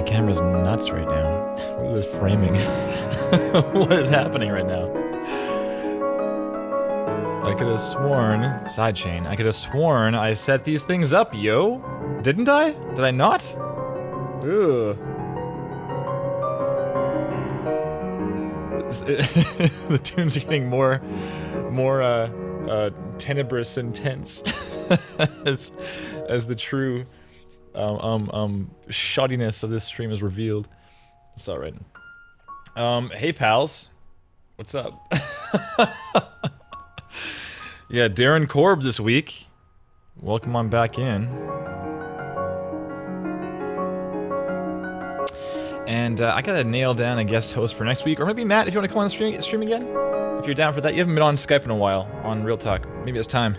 My camera's nuts right now. What is this framing? What is happening right now? I could have sworn... Sidechain. I could have sworn I set these things up, yo! Didn't I? Did I not? Ugh. The tunes are getting more tenebrous and tense as the true shoddiness of this stream is revealed. It's alright. Hey pals. What's up? Yeah, Darren Korb this week. Welcome on back in. And I gotta nail down a guest host for next week, or maybe Matt, if you want to come on the stream again. If you're down for that, you haven't been on Skype in a while on Real Talk. Maybe it's time.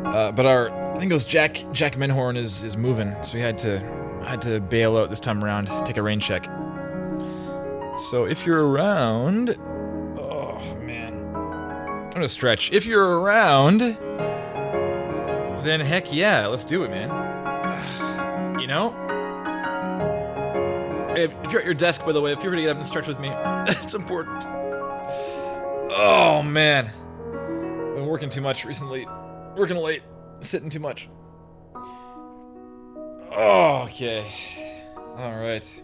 But I think it was Jack Menhorn is moving, so we had to bail out this time around, take a rain check. So if you're around, oh man, I'm gonna stretch. If you're around, then heck yeah, let's do it, man. You know. If you're at your desk, by the way, if you're gonna get up and stretch with me, it's important. Oh, man. Been working too much recently. Working late. Sitting too much. Oh, okay. Alright.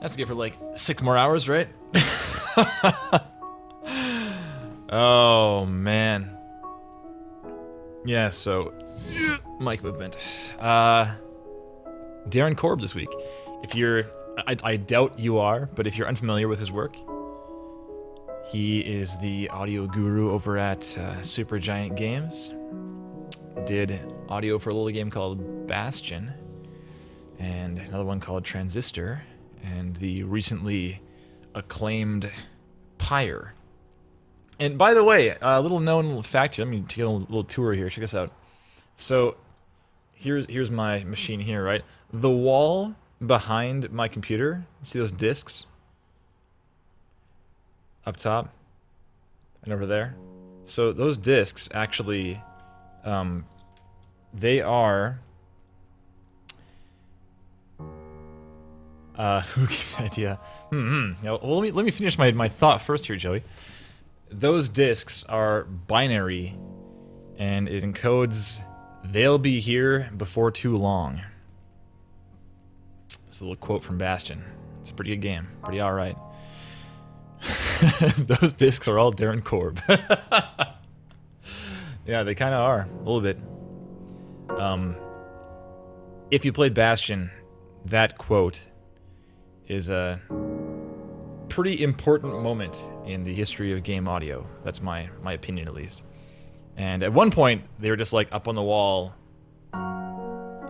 That's good for like 6 more hours, right? Oh, man. Yeah, so... mic movement. Darren Korb this week. If you're, I doubt you are, but if you're unfamiliar with his work, he is the audio guru over at Supergiant Games. Did audio for a little game called Bastion, and another one called Transistor, and the recently acclaimed Pyre. And by the way, a little known fact here, let me take a little tour here, check this out. So, here's my machine here, right? The wall behind my computer, see those discs? Up top and over there. So those discs actually, they are, who gave the idea? Well, let me finish my thought first here, Joey. Those discs are binary, and it encodes, "They'll be here before too long." It's a little quote from Bastion. It's a pretty good game. Pretty alright. Those discs are all Darren Korb. Yeah, they kind of are. A little bit. If you played Bastion, that quote is a pretty important moment in the history of game audio. That's my opinion, at least. And at one point, they were just like up on the wall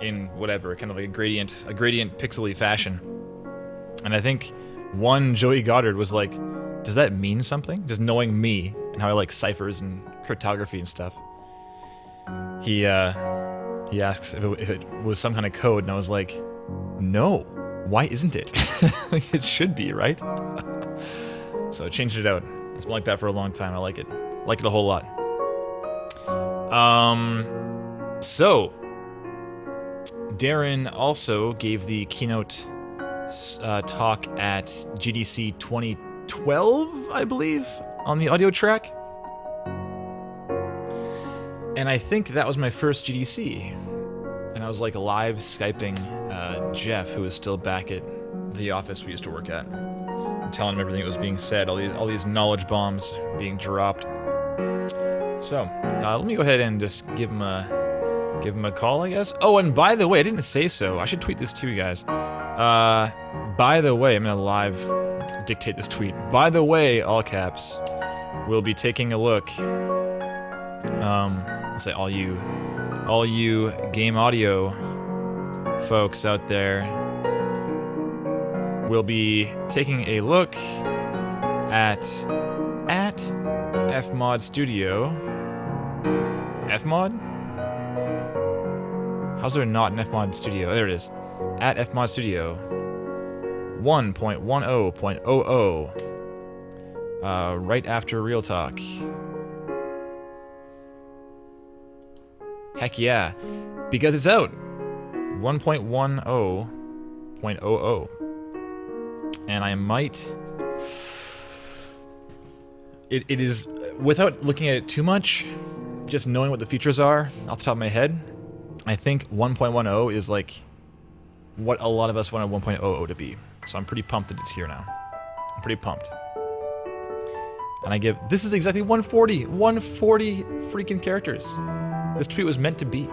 in whatever, kind of like a gradient pixely fashion. And I think one Joey Goddard was like, does that mean something? Just knowing me and how I like ciphers and cryptography and stuff. He asks if it was some kind of code, and I was like, no, why isn't it? Like, it should be, right? So I changed it out. It's been like that for a long time. I like it. Like it a whole lot. So Darren also gave the keynote talk at GDC 2012, I believe, on the audio track. And I think that was my first GDC. And I was like live Skyping Jeff, who was still back at the office we used to work at, and telling him everything that was being said, all these knowledge bombs being dropped. So, let me go ahead and just give him a call, I guess. Oh, and by the way, I didn't say so. I should tweet this too, guys. By the way, I'm gonna live dictate this tweet. By the way, all caps, we'll be taking a look. Let's say all you game audio folks out there will be taking a look at Fmod Studio. Fmod? How's there not an Fmod Studio? There it is. At Fmod Studio 1.10.00. Right after Real Talk. Heck yeah. Because it's out. 1.10 1.00. And I might... It is, without looking at it too much, just knowing what the features are off the top of my head, I think 1.10 is like what a lot of us wanted 1.00 to be. So I'm pretty pumped that it's here now. I'm pretty pumped. And I give... This is exactly 140! 140 freaking characters. This tweet was meant to be.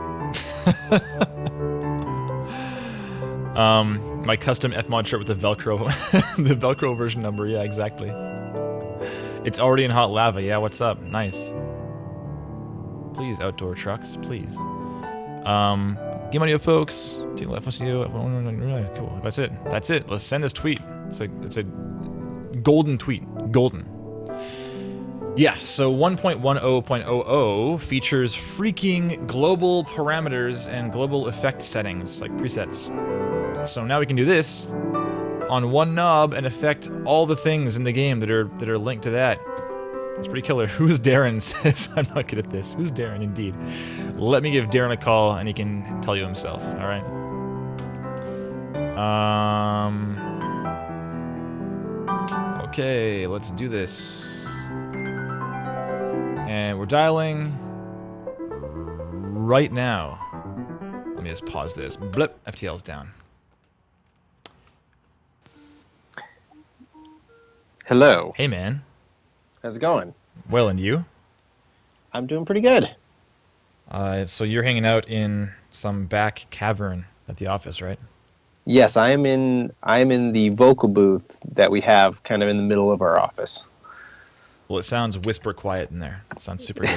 My custom Fmod shirt with the Velcro, the Velcro version number. Yeah, exactly. It's already in hot lava. Yeah, what's up? Nice. Please, outdoor trucks, please. Game audio, folks. Cool. That's it. That's it. Let's send this tweet. It's a golden tweet. Golden. Yeah, so 1.10.00 features freaking global parameters and global effect settings, like presets. So now we can do this on one knob and affect all the things in the game that are linked to that. It's pretty killer. Who's Darren? Says I'm not good at this. Who's Darren, indeed? Let me give Darren a call and he can tell you himself, alright? Okay, let's do this. And we're dialing right now. Let me just pause this. Blip, FTL's down. Hello. Hey, man. How's it going? Well, and you? I'm doing pretty good. So you're hanging out in some back cavern at the office, right? Yes, I'm in the vocal booth that we have kind of in the middle of our office. Well, it sounds whisper quiet in there. It sounds super good.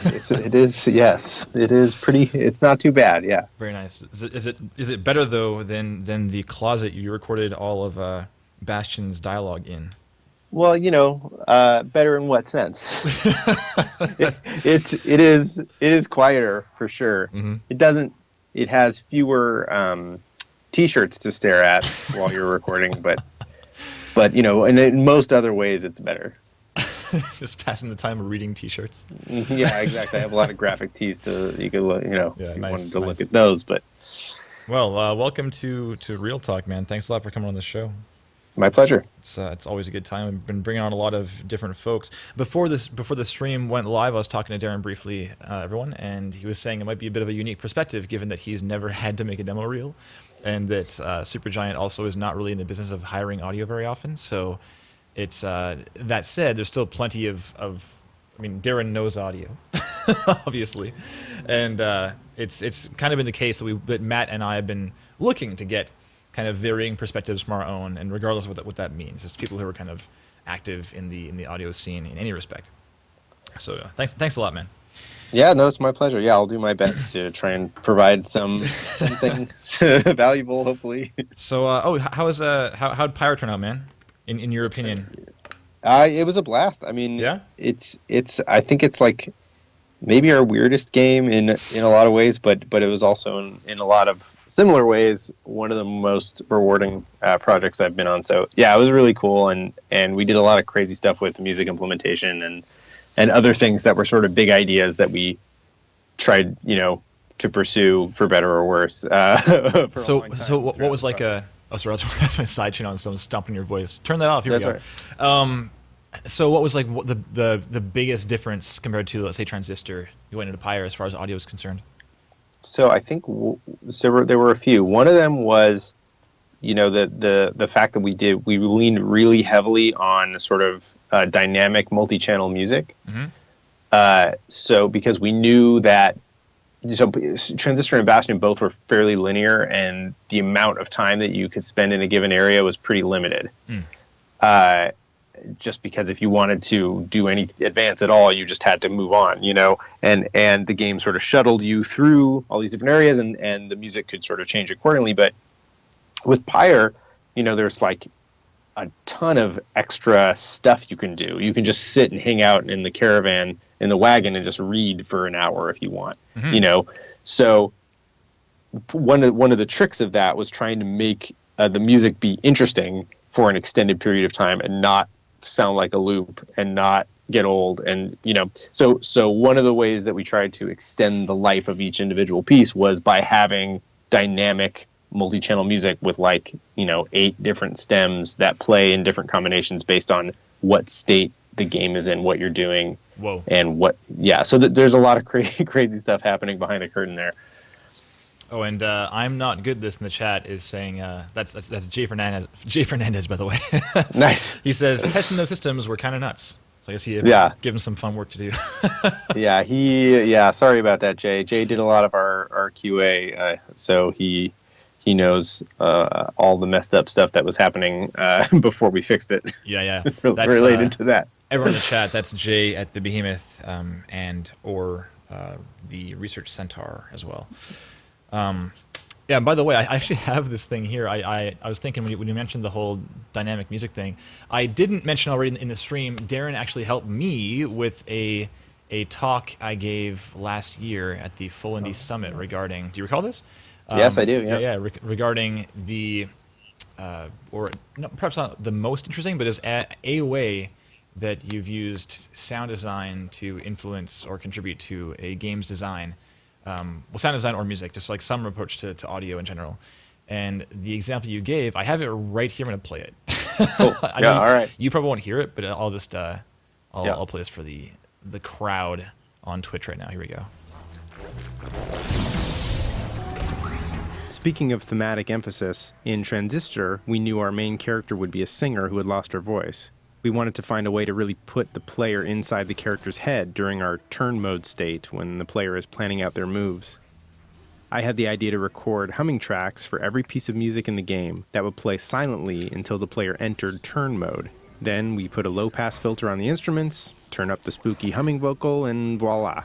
It is, yes. It is pretty, it's not too bad, yeah. Very nice. Is it better, though, than the closet you recorded all of Bastion's dialogue in? Well, you know, better in what sense? It is quieter for sure. Mm-hmm. It has fewer t-shirts to stare at while you're recording, but you know, and in most other ways it's better. Just passing the time of reading t-shirts. Yeah, exactly. I have a lot of graphic tees you could look, you know, yeah, if you nice, wanted to nice. look at those, but well, welcome to Real Talk, man. Thanks a lot for coming on the show. My pleasure. It's always a good time. I've been bringing on a lot of different folks. Before the stream went live, I was talking to Darren briefly, everyone, and he was saying it might be a bit of a unique perspective given that he's never had to make a demo reel, and that Supergiant also is not really in the business of hiring audio very often. So it's that said, there's still plenty of I mean, Darren knows audio, obviously, and it's kind of been the case that Matt and I have been looking to get kind of varying perspectives from our own, and regardless of what that means, it's people who are kind of active in the audio scene in any respect. So thanks a lot, man. Yeah, no, it's my pleasure. Yeah, I'll do my best to try and provide something valuable, hopefully. So, how'd Pyre turn out, man? In your opinion? It was a blast. I mean, yeah, it's. I think it's like maybe our weirdest game in a lot of ways, but it was also in a lot of similar ways one of the most rewarding projects I've been on. So yeah, it was really cool, and we did a lot of crazy stuff with music implementation and other things that were sort of big ideas that we tried, you know, to pursue for better or worse. So what was like a... Oh, sorry, I was having a side chain on someone stomping your voice. Turn that off. Here we go. Right. So what was like the biggest difference compared to, let's say, Transistor you went into Pyre as far as audio is concerned? So I think there were a few. One of them was, you know, the fact that we leaned really heavily on sort of dynamic multi-channel music. Mm-hmm. So because we knew that Transistor and Bastion both were fairly linear, and the amount of time that you could spend in a given area was pretty limited. Just because if you wanted to do any advance at all, you just had to move on, you know, and the game sort of shuttled you through all these different areas, and the music could sort of change accordingly. But with Pyre, you know, there's like a ton of extra stuff you can do. You can just sit and hang out in the caravan, in the wagon, and just read for an hour if you want, you know. So one of the tricks of that was trying to make the music be interesting for an extended period of time and not sound like a loop and not get old. And, you know, so one of the ways that we tried to extend the life of each individual piece was by having dynamic multi-channel music with like, 8 different stems that play in different combinations based on what state the game is in, what you're doing. Whoa. And so there's a lot of crazy stuff happening behind the curtain there. Oh, and I'm not good. This in the chat is saying that's Jay Fernandez. Jay Fernandez, by the way. Nice. He says testing those systems were kind of nuts. So I guess he give him some fun work to do. Sorry about that, Jay. Jay did a lot of our QA, so he knows all the messed up stuff that was happening before we fixed it. Yeah. Related to that. Everyone in the chat, that's Jay at the Behemoth or the Research Centaur as well. Yeah, by the way, I actually have this thing here. I was thinking when you mentioned the whole dynamic music thing, I didn't mention already in the stream, Darren actually helped me with a talk I gave last year at the Full Indie Summit regarding, do you recall this? Yes, I do, Yeah, regarding the, perhaps not the most interesting, but there's a way that you've used sound design to influence or contribute to a game's design. Sound design or music, just like some approach to audio in general. And the example you gave, I have it right here. I'm going to play it. Cool. Yeah, all right. You probably won't hear it, but I'll just I'll play this for the crowd on Twitch right now. Here we go. Speaking of thematic emphasis, in Transistor, we knew our main character would be a singer who had lost her voice. We wanted to find a way to really put the player inside the character's head during our turn mode state when the player is planning out their moves. I had the idea to record humming tracks for every piece of music in the game that would play silently until the player entered turn mode. Then we put a low-pass filter on the instruments, turn up the spooky humming vocal, and voila.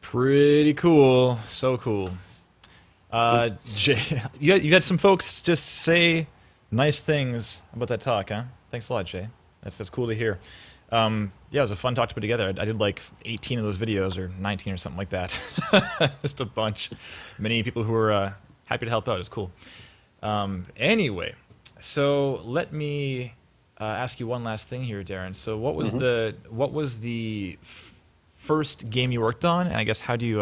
Pretty cool. So cool. Jay, you had some folks just say nice things about that talk, huh? Thanks a lot, Jay. That's cool to hear. Yeah, it was a fun talk to put together. I did like 18 of those videos, or 19 or something like that. Just a bunch. Many people who were happy to help out. It's cool. Anyway, so let me ask you one last thing here, Darren. So what was the first game you worked on, and I guess how'd you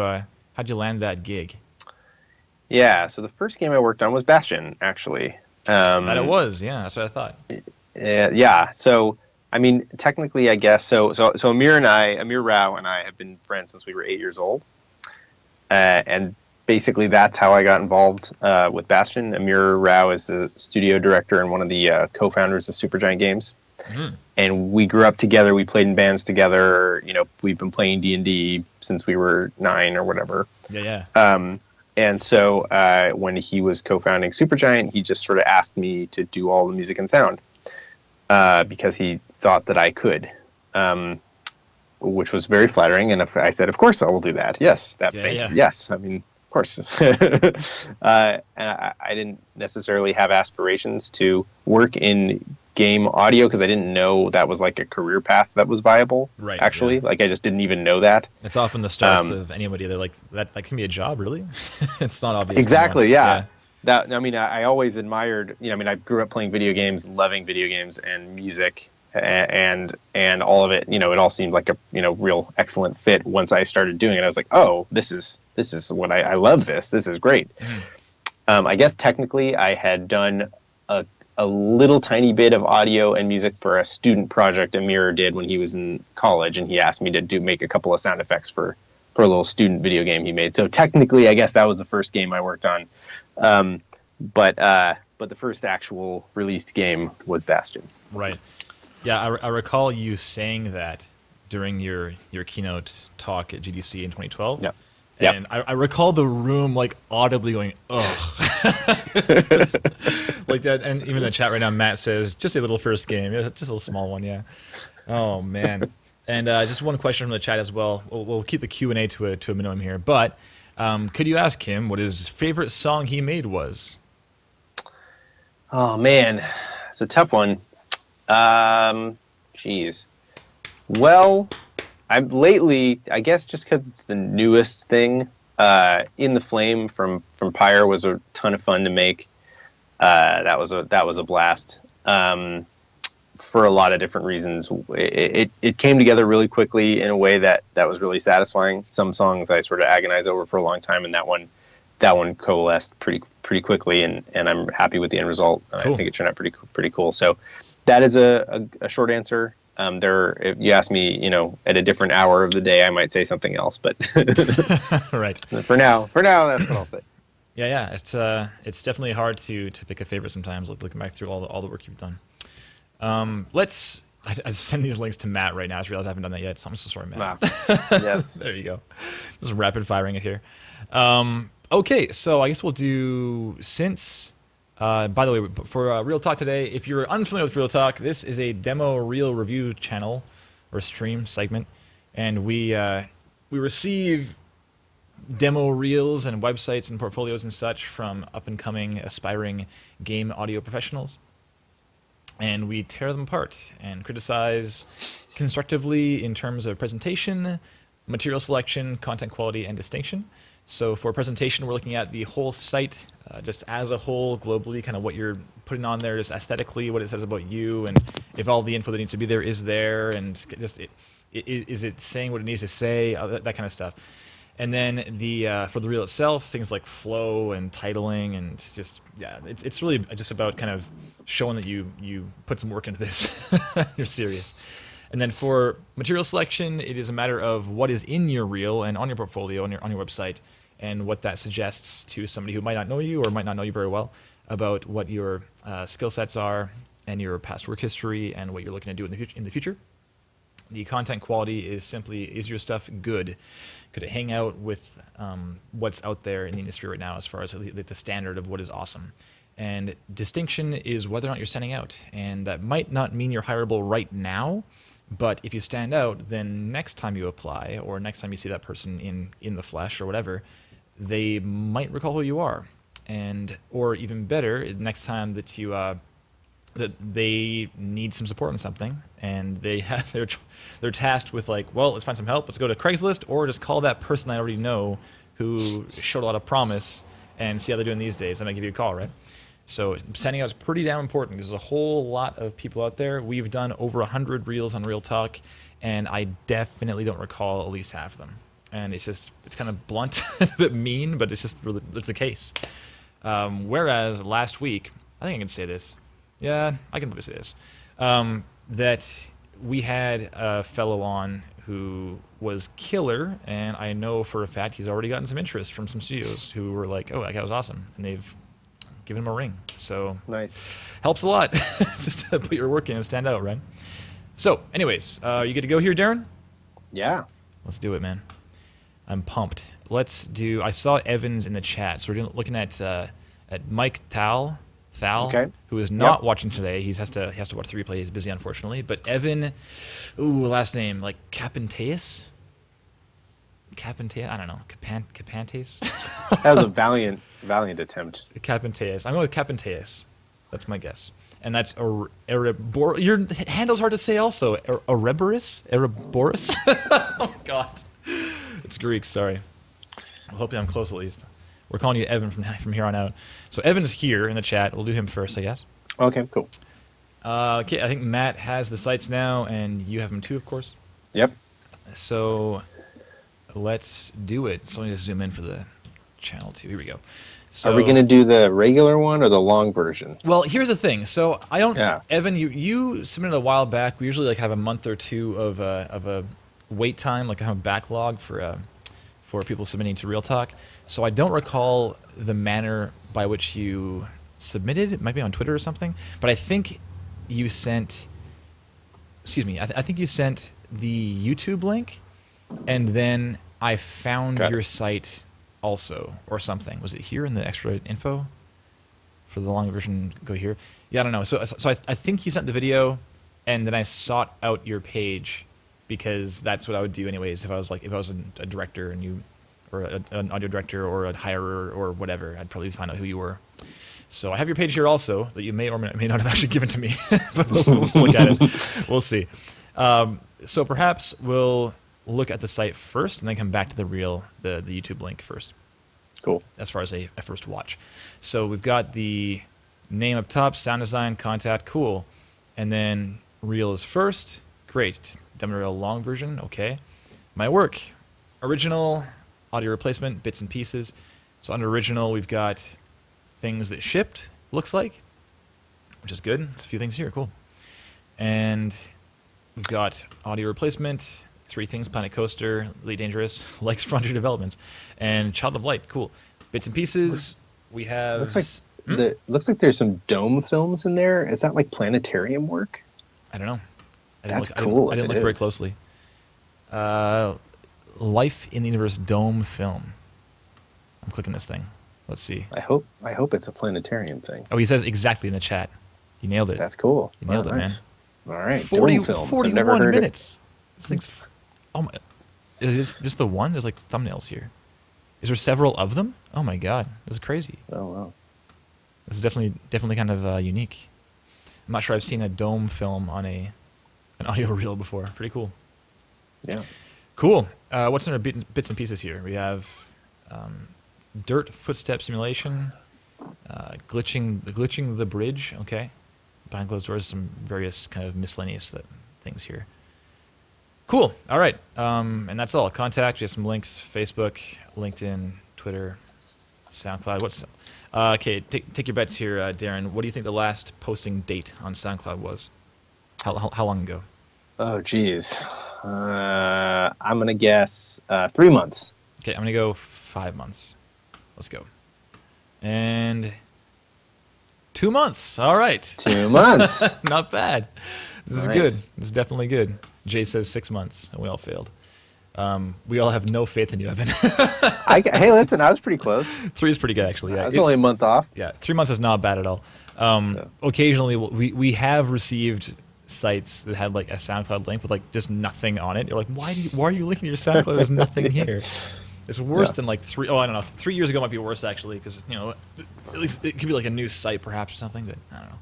land that gig? Yeah, so the first game I worked on was Bastion, actually. That it was, yeah, that's what I thought. Yeah, so I mean, technically, I guess so. Amir Rao and I have been friends since we were 8 years old, and basically that's how I got involved with Bastion. Amir Rao is the studio director and one of the co-founders of Supergiant Games. Mm-hmm. And we grew up together. We played in bands together. We've been playing D&D since we were 9 or whatever. Yeah. And so when he was co-founding Supergiant, he just sort of asked me to do all the music and sound because he thought that I could, which was very flattering. And I said, of course I will do that. Yes, yes. I mean, of course. And I didn't necessarily have aspirations to work in game audio because I didn't know that was like a career path that was viable. Right. Actually, like I just didn't even know that. It's often the starts of anybody. They're like that can be a job, really. It's not obvious. Exactly. Yeah. I mean, I always admired. I grew up playing video games, loving video games and music, and all of it. It all seemed like a real excellent fit. Once I started doing it, I was like, oh, this is what I love. This is great. I guess technically, I had done a little tiny bit of audio and music for a student project Amir did when he was in college, and he asked me to make a couple of sound effects for a little student video game he made. So technically, I guess that was the first game I worked on. But the first actual released game was Bastion. Right. Yeah, I recall you saying that during your keynote talk at GDC in 2012. Yeah. And I recall the room like audibly going, ugh. Like that. And even in the chat right now, Matt says, just a little first game. Just a little small one, yeah. Oh, man. And just one question from the chat as well. We'll keep the Q&A to a minimum here. But could you ask him what his favorite song he made was? Oh, man. It's a tough one. Jeez. Well, I've lately, I guess just because it's the newest thing, In the Flame from Pyre was a ton of fun to make. That was a blast. For a lot of different reasons. It came together really quickly in a way that was really satisfying. Some songs I sort of agonized over for a long time, and that one coalesced pretty quickly, and I'm happy with the end result. Cool. I think it turned out pretty cool. So that is a short answer. If you ask me, at a different hour of the day, I might say something else, but Right. For now, that's what I'll say. Yeah. It's definitely hard to pick a favorite sometimes. Like looking back through all the work you've done. I send these links to Matt right now. I just realized I haven't done that yet. So I'm so sorry, Matt. Wow. Yes. There you go. Just rapid firing it here. Okay, so I guess we'll do by the way, for Real Talk today, if you're unfamiliar with Real Talk, this is a demo reel review channel or stream segment, and we receive demo reels and websites and portfolios and such from up-and-coming, aspiring game audio professionals. And we tear them apart and criticize constructively in terms of presentation, material selection, content quality, and distinction. So for presentation, we're looking at the whole site, just as a whole, globally, kind of what you're putting on there, just aesthetically, what it says about you, and if all the info that needs to be there is there, and just is it saying what it needs to say, that kind of stuff. And then for the reel itself, things like flow and titling, and it's really just about kind of showing that you put some work into this. You're serious. And then for material selection, it is a matter of what is in your reel and on your portfolio, on your website, and what that suggests to somebody who might not know you or might not know you very well about what your skill sets are and your past work history and what you're looking to do in the future. The content quality is simply, is your stuff good? Could it hang out with what's out there in the industry right now as far as the standard of what is awesome? And distinction is whether or not you're standing out. And that might not mean you're hireable right now, but if you stand out, then next time you apply or next time you see that person in the flesh or whatever, they might recall who you are. Or even better, next time that that they need some support on something, and they're tasked with like, well, let's find some help. Let's go to Craigslist, or just call that person I already know who showed a lot of promise and see how they're doing these days. They might give you a call, right? So standing out is pretty damn important. There's a whole lot of people out there. We've done over 100 reels on Real Talk, and I definitely don't recall at least half of them. And it's kind of blunt, a bit mean, but it's the case. Whereas last week, I think I can say this. Yeah, I can probably say this. That we had a fellow on who was killer, and I know for a fact he's already gotten some interest from some studios who were like, oh, that guy was awesome, and they've given him a ring. So nice. Helps a lot just to put your work in and stand out, right? So, anyways, you good to go here, Darren? Yeah. Let's do it, man. I'm pumped. I saw Evans in the chat, so we're looking at Mike Thal, okay. who is not watching today. He has to watch the replay. He's busy, unfortunately. But Evan, last name like Kapantais. I don't know. Kapantais. That was a valiant attempt. Kapantais. I'm going with Kapantais. That's my guess. And that's your handle's hard to say also. Ereborus? Oh God. It's Greek, sorry. I hope I'm close at least. We're calling you Evan from here on out. So Evan's here in the chat. We'll do him first, I guess. Okay, cool. Okay, I think Matt has the sites now, and you have them too, of course. Yep. So let's do it. So let me just zoom in for the channel too. Here we go. So, are we going to do the regular one or the long version? Well, here's the thing. So I don't. Yeah. Evan, you submitted a while back. We usually have a month or two of a wait time, like I have a backlog for people submitting to Real Talk. So I don't recall the manner by which you submitted. It might be on Twitter or something. But I think you sent. Excuse me. I think you sent the YouTube link, and then I found your site also, or something. Was it here in the extra info? For the long version, go here. Yeah, I don't know. So I think you sent the video, and then I sought out your page, because that's what I would do anyways. If I was a director and you, or an audio director or a hirer or whatever, I'd probably find out who you were. So I have your page here also that you may or may not have actually given to me, but we'll look at it. We'll see. So perhaps we'll look at the site first and then come back to the YouTube link first. Cool. As far as a first watch. So we've got the name up top, sound design, contact, cool. And then reel is first. Great. Demo reel long version, okay. My work, original, audio replacement, bits and pieces. So under original, we've got things that shipped, looks like, which is good. There's a few things here, cool. And we've got audio replacement, 3 things, Planet Coaster, Elite Dangerous, Likes Frontier Developments, and Child of Light, cool. Bits and pieces, we have... Looks like there's some dome films in there. Is that like planetarium work? I don't know. That's cool. I didn't look very closely. Life in the Universe dome film. I'm clicking this thing. Let's see. I hope it's a planetarium thing. Oh, he says exactly in the chat. You nailed it. That's cool. You nailed it, nice. Man. All right. 41 minutes. This thing's... Oh my... Is it just the one? There's like thumbnails here. Is there several of them? Oh my god. This is crazy. Oh, wow. This is definitely kind of unique. I'm not sure I've seen a dome film on an audio reel before. Pretty cool. Yeah. Cool. What's in our bits and pieces here? We have dirt footstep simulation, glitching the bridge. Okay. Behind closed doors, some various kind of miscellaneous things here. Cool. All right. And that's all. Contact. We have some links: Facebook, LinkedIn, Twitter, SoundCloud. Okay, take your bets here, Darren. What do you think the last posting date on SoundCloud was? How long ago? Oh, geez. I'm going to guess 3 months. Okay, I'm going to go 5 months. Let's go. And 2 months. All right. 2 months. Not bad. This is good. This is definitely good. Jay says 6 months, and we all failed. We all have no faith in you, Evan. Hey, listen, I was pretty close. 3 is pretty good, actually. Yeah, I was only a month off. Yeah, 3 months is not bad at all. Occasionally, we have received sites that had like a SoundCloud link with like just nothing on it. You're like, why are you linking your SoundCloud? There's nothing here. It's worse than like 3. Oh, I don't know. 3 years ago might be worse actually, because at least it could be like a new site perhaps or something. But I don't know.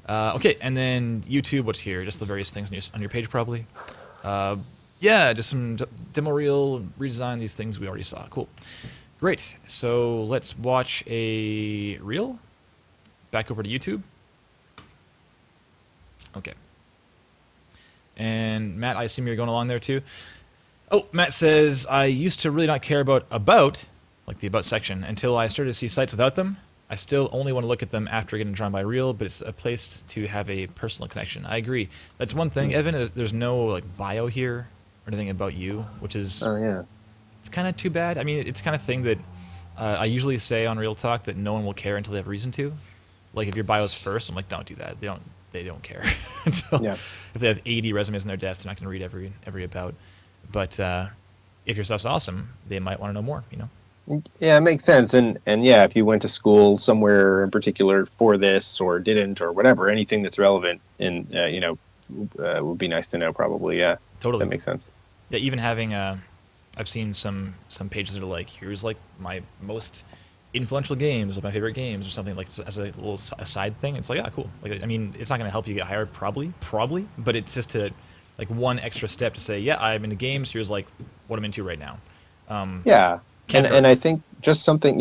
Yeah. Okay, and then YouTube. What's here? Just the various things on your page probably. Yeah, just some demo reel, redesign, these things we already saw. Cool. Great. So let's watch a reel. Back over to YouTube. Okay. And Matt, I assume you're going along there too. Oh, Matt says, I used to really not care about, like the about section, until I started to see sites without them. I still only want to look at them after getting drawn by reel, but it's a place to have a personal connection. I agree. That's one thing, Evan. There's no like bio here or anything about you, which is it's kind of too bad. I mean, it's kind of thing that I usually say on Real Talk that no one will care until they have reason to. Like if your bio's first, I'm like, don't do that. They don't care. Until, if they have 80 resumes on their desk, they're not going to read every about. But if your stuff's awesome, they might want to know more. Yeah, it makes sense. And yeah, if you went to school somewhere in particular for this or didn't or whatever, anything that's relevant and would be nice to know probably. Yeah, totally. That makes sense. Yeah, even having I've seen some pages that are like, here's like my most influential games or my favorite games or something, like as a little side thing. It's like, yeah, cool. Like, I mean, it's not going to help you get hired probably, but it's just to like one extra step to say, yeah, I'm into games. Here's like what I'm into right now. Yeah. And I think just something,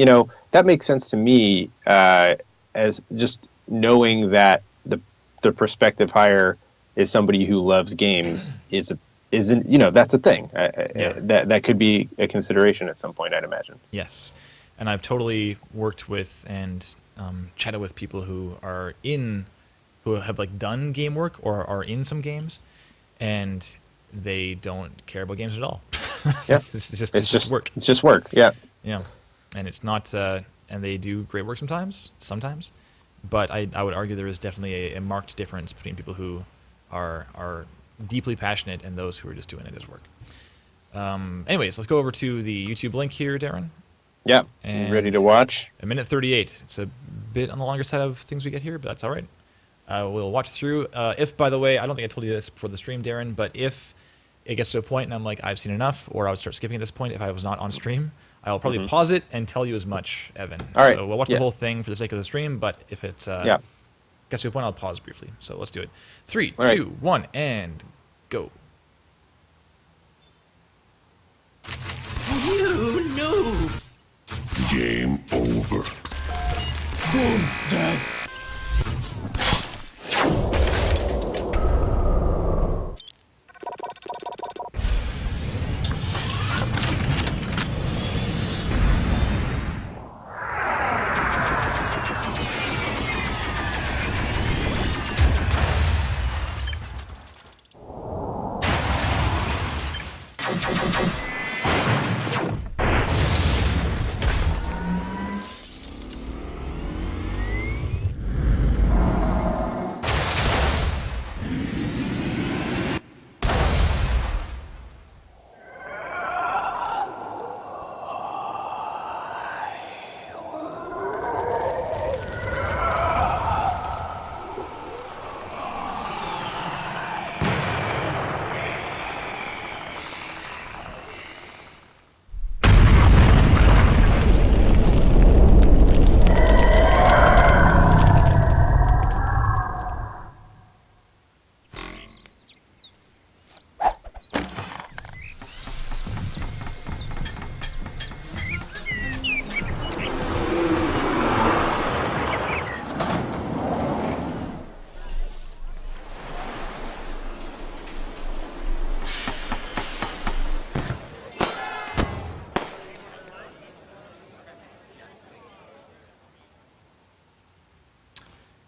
that makes sense to me as just knowing that the prospective hire is somebody who loves games isn't, that's a thing. That could be a consideration at some point, I'd imagine. Yes. And I've totally worked with and chatted with people who have like done game work or are in some games, and they don't care about games at all. Yeah, it's just work. It's just work. Yeah. Yeah, and it's not. And they do great work sometimes. But I would argue there is definitely a marked difference between people who are deeply passionate and those who are just doing it as work. Anyways, let's go over to the YouTube link here, Darren. Yeah, ready to watch. 1:38. It's a bit on the longer side of things we get here, but that's all right. We'll watch through. If, by the way, I don't think I told you this before the stream, Darren, but if it gets to a point and I'm like, I've seen enough, or I would start skipping at this point if I was not on stream, I'll probably pause it and tell you as much, Evan. All right. So we'll watch the whole thing for the sake of the stream, but if it gets to a point, I'll pause briefly. So let's do it. 3, 2, 1, and go. Game over. Boom, dead.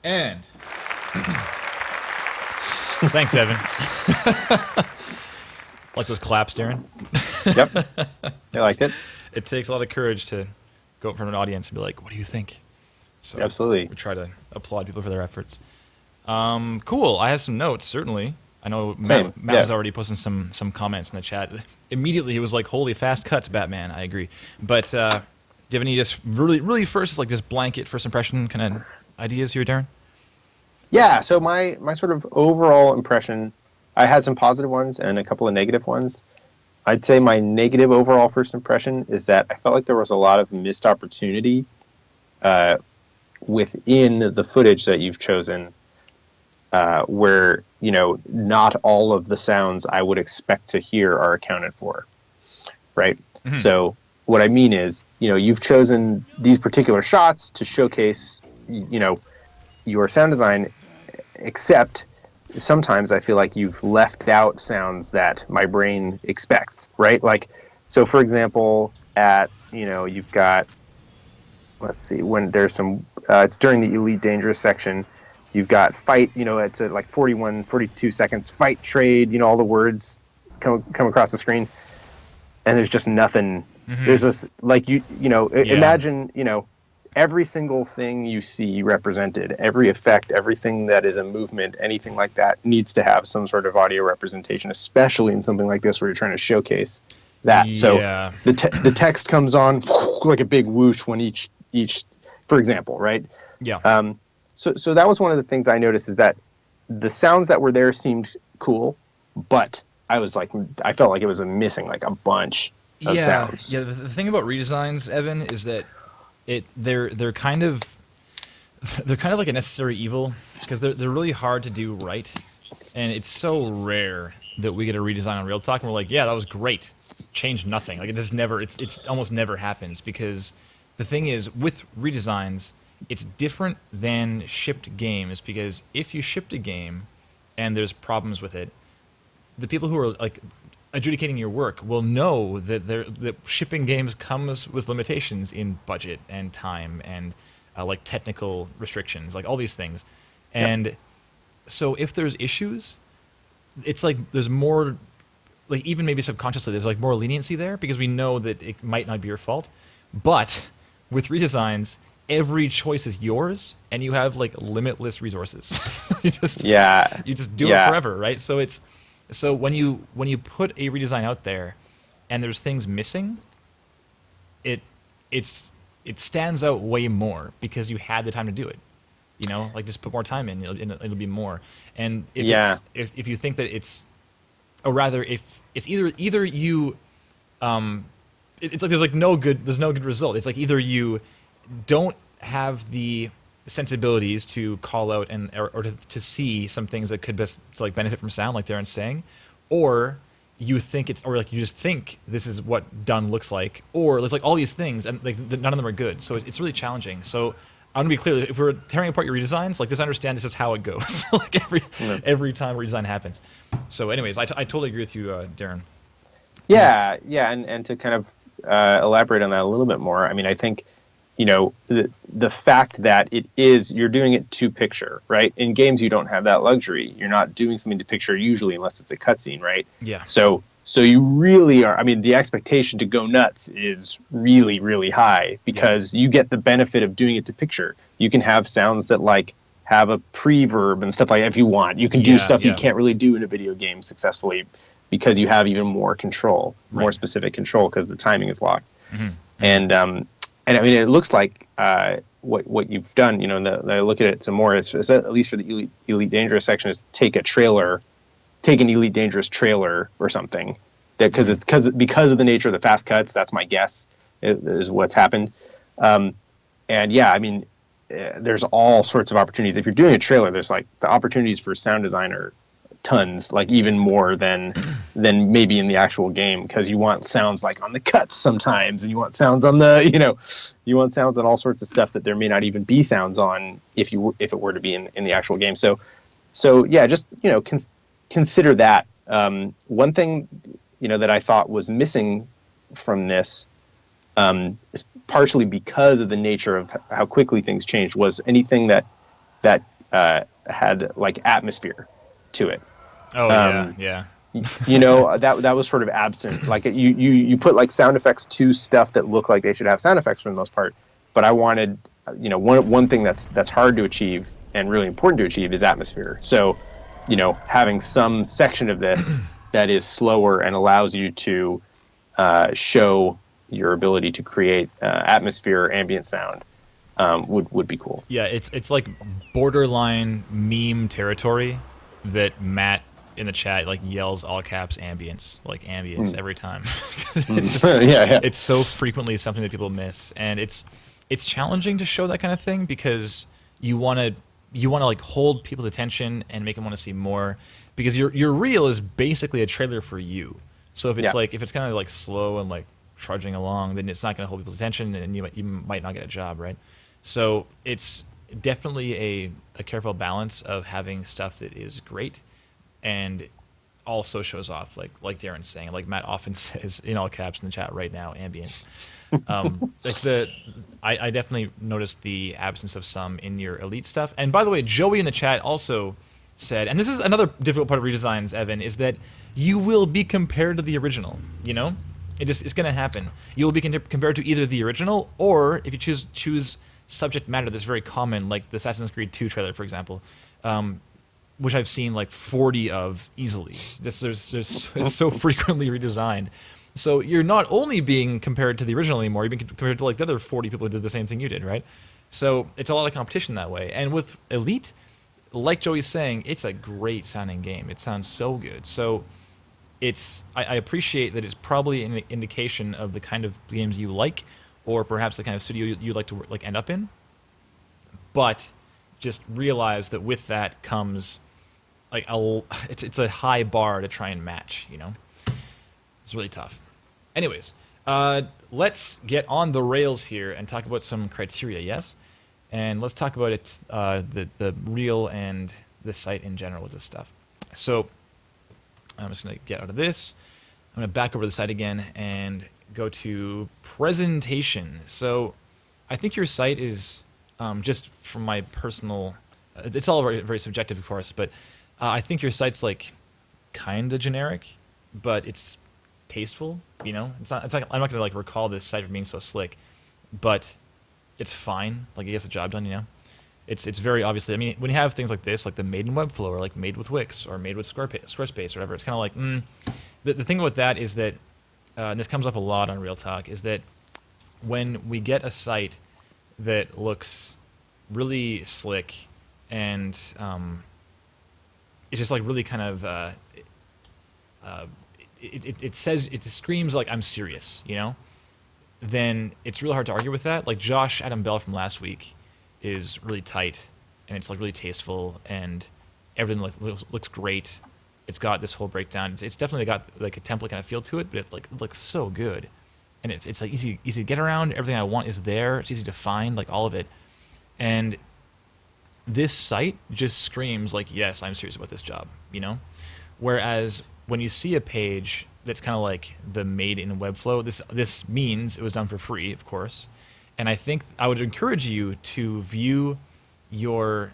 And thanks, Evan. Like those claps, Darren. Yep, I liked it. It takes a lot of courage to go up from an audience and be like, "What do you think?" So Absolutely. we try to applaud people for their efforts. Cool. I have some notes. Certainly, I know Same, Matt yeah. was already posting some comments in the chat. Immediately, he was like, "Holy fast cuts, Batman." I agree. But do you have any just really first, like just blanket first impression kind of ideas here, Darren? Yeah, so my sort of overall impression, I had some positive ones and a couple of negative ones. I'd say my negative overall first impression is that I felt like there was a lot of missed opportunity within the footage that you've chosen, where, you know, not all of the sounds I would expect to hear are accounted for, right? Mm-hmm. So what I mean is, you know, you've chosen these particular shots to showcase, you know, your sound design, except sometimes I feel like you've left out sounds that my brain expects, right? Like, so for example, you've got, let's see, when there's some, it's during the Elite Dangerous section, you've got fight, you know, it's at like 42 seconds, fight, trade, you know, all the words come across the screen, and there's just nothing. Mm-hmm. There's this, like, imagine, you know, every single thing you see represented, every effect, everything that is a movement, anything like that needs to have some sort of audio representation, especially in something like this where you're trying to showcase that. Yeah. So the text comes on like a big whoosh when each, for example, right? Yeah. So that was one of the things I noticed, is that the sounds that were there seemed cool, but I felt like it was missing like a bunch of sounds. Yeah, the thing about redesigns, Evan, is that they're kind of like a necessary evil, because they're really hard to do right, and it's so rare that we get a redesign on Real Talk and we're like, yeah, that was great, change nothing. Like, it's almost never happens, because the thing is with redesigns, it's different than shipped games, because if you shipped a game and there's problems with it, the people who are like adjudicating your work will know that shipping games comes with limitations in budget and time and like technical restrictions, like all these things. And so if there's issues, it's like there's more, like even maybe subconsciously, there's like more leniency there, because we know that it might not be your fault. But with redesigns, every choice is yours, and you have like limitless resources. you just do it forever, right? So when you put a redesign out there, and there's things missing, it stands out way more because you had the time to do it. You know, like just put more time in, it'll be more. And if you think that it's, or rather, if it's either you, it's like there's no good result. It's like either you don't have the sensibilities to call out or to see some things that could best to like benefit from sound, like Darren's saying, or you think it's, or like you just think this is what done looks like, or it's like all these things, and like none of them are good. So it's really challenging. So I want to be clear, if we're tearing apart your redesigns, like just understand this is how it goes. Like every time a redesign happens. So anyways, I totally agree with you, Darren. Yeah, and to kind of elaborate on that a little bit more, I mean, I think, you know, the fact that you're doing it to picture, right? In games, you don't have that luxury. You're not doing something to picture usually unless it's a cutscene, right? Yeah. So you really are, I mean, the expectation to go nuts is really, really high because you get the benefit of doing it to picture. You can have sounds that like have a preverb and stuff like that if you want. You can do stuff you can't really do in a video game successfully because you have even more control, more specific control because the timing is locked. Mm-hmm. And I mean, it looks like what you've done, you know, and I look at it some more, it's at least for the Elite Dangerous section, is take an Elite Dangerous trailer or something. Because of the nature of the fast cuts, that's my guess, is what's happened. And yeah, I mean, there's all sorts of opportunities. If you're doing a trailer, there's like the opportunities for sound design are tons, like even more than maybe in the actual game, because you want sounds like on the cuts sometimes, and you want sounds on all sorts of stuff that there may not even be sounds on if it were to be in the actual game. So yeah, just, you know, consider that. One thing, you know, that I thought was missing from this, is partially because of the nature of how quickly things changed, was anything that had like atmosphere to it. Oh yeah. You know, that was sort of absent. Like you put like sound effects to stuff that look like they should have sound effects for the most part. But I wanted, you know, one thing that's hard to achieve and really important to achieve is atmosphere. So, you know, having some section of this that is slower and allows you to show your ability to create atmosphere, ambient sound would be cool. Yeah, it's like borderline meme territory that Matt in the chat like yells all caps ambience, like ambience every time. It's just, it's so frequently something that people miss, and it's challenging to show that kind of thing because you want to like hold people's attention and make them want to see more, because your reel is basically a trailer for you. So if it's if it's kind of like slow and like trudging along, then it's not going to hold people's attention, and you might not get a job, right? So it's definitely a careful balance of having stuff that is great and also shows off, like Darren's saying, like Matt often says in all caps in the chat right now, ambience. Like I definitely noticed the absence of some in your Elite stuff. And by the way, Joey in the chat also said, and this is another difficult part of redesigns, Evan, is that you will be compared to the original, you know? It's going to happen. You will be compared to either the original, or if you choose subject matter that's very common, like the Assassin's Creed 2 trailer, for example, which I've seen like 40 of easily. It's so frequently redesigned. So you're not only being compared to the original anymore, you're being compared to like the other 40 people who did the same thing you did, right? So it's a lot of competition that way. And with Elite, like Joey's saying, it's a great sounding game. It sounds so good. So I appreciate that it's probably an indication of the kind of games you like, or perhaps the kind of studio you like to like end up in. But just realize that with that comes like it's a high bar to try and match, you know? It's really tough. Anyways, let's get on the rails here and talk about some criteria, yes? And let's talk about it, the reel and the site in general with this stuff. So I'm just going to get out of this. I'm going to back over to the site again and go to presentation. So I think your site is, just from my personal, it's all very, very subjective, of course, but I think your site's like kind of generic, but it's tasteful, you know? It's like, I'm not going to like recall this site for being so slick, but it's fine. Like it gets the job done, you know? It's very obviously, I mean, when you have things like this, like the made in Webflow, or like made with Wix, or made with Squarespace, or whatever, it's kind of like, the thing about that is that, and this comes up a lot on Real Talk, is that when we get a site that looks really slick and it's just like really kind of, it says, it screams like I'm serious, you know? Then it's really hard to argue with that. Like Josh Adam Bell from last week is really tight, and it's like really tasteful, and everything looks great, It's got this whole breakdown. It's definitely got like a template kind of feel to it, but it looks so good, and it's like easy to get around. Everything I want is there. It's easy to find, like all of it, and this site just screams like, yes, I'm serious about this job, you know? Whereas when you see a page that's kind of like the made in Webflow, this means it was done for free, of course. And I think I would encourage you to view your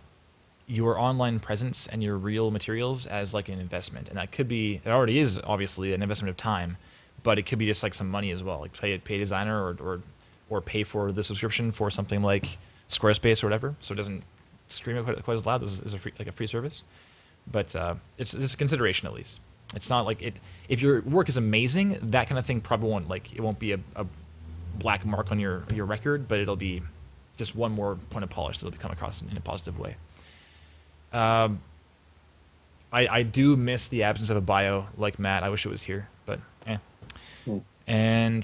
online presence and your real materials as like an investment. And that could be, it already is obviously an investment of time, but it could be just like some money as well, like pay a designer or pay for the subscription for something like Squarespace or whatever, so it doesn't scream it quite as loud. This is a free service, but it's a consideration at least. It's not like it. If your work is amazing, that kind of thing probably won't be a black mark on your record, but it'll be just one more point of polish that'll come across in a positive way. I do miss the absence of a bio like Matt. I wish it was here, but eh. And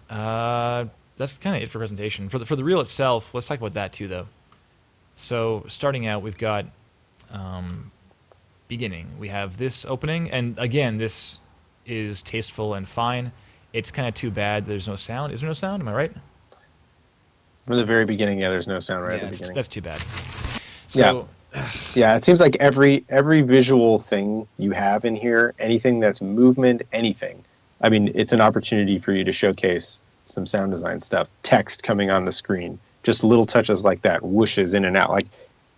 that's kind of it for presentation. For the reel itself, let's talk about that too, though. So starting out, we've got beginning. We have this opening, and again, this is tasteful and fine. It's kind of too bad there's no sound. Is there no sound? Am I right? From the very beginning, yeah, there's no sound right at the beginning. That's too bad. So, yeah, it seems like every visual thing you have in here, anything that's movement, anything. I mean, it's an opportunity for you to showcase some sound design stuff. Text coming on the screen, just little touches like that, whooshes in and out, like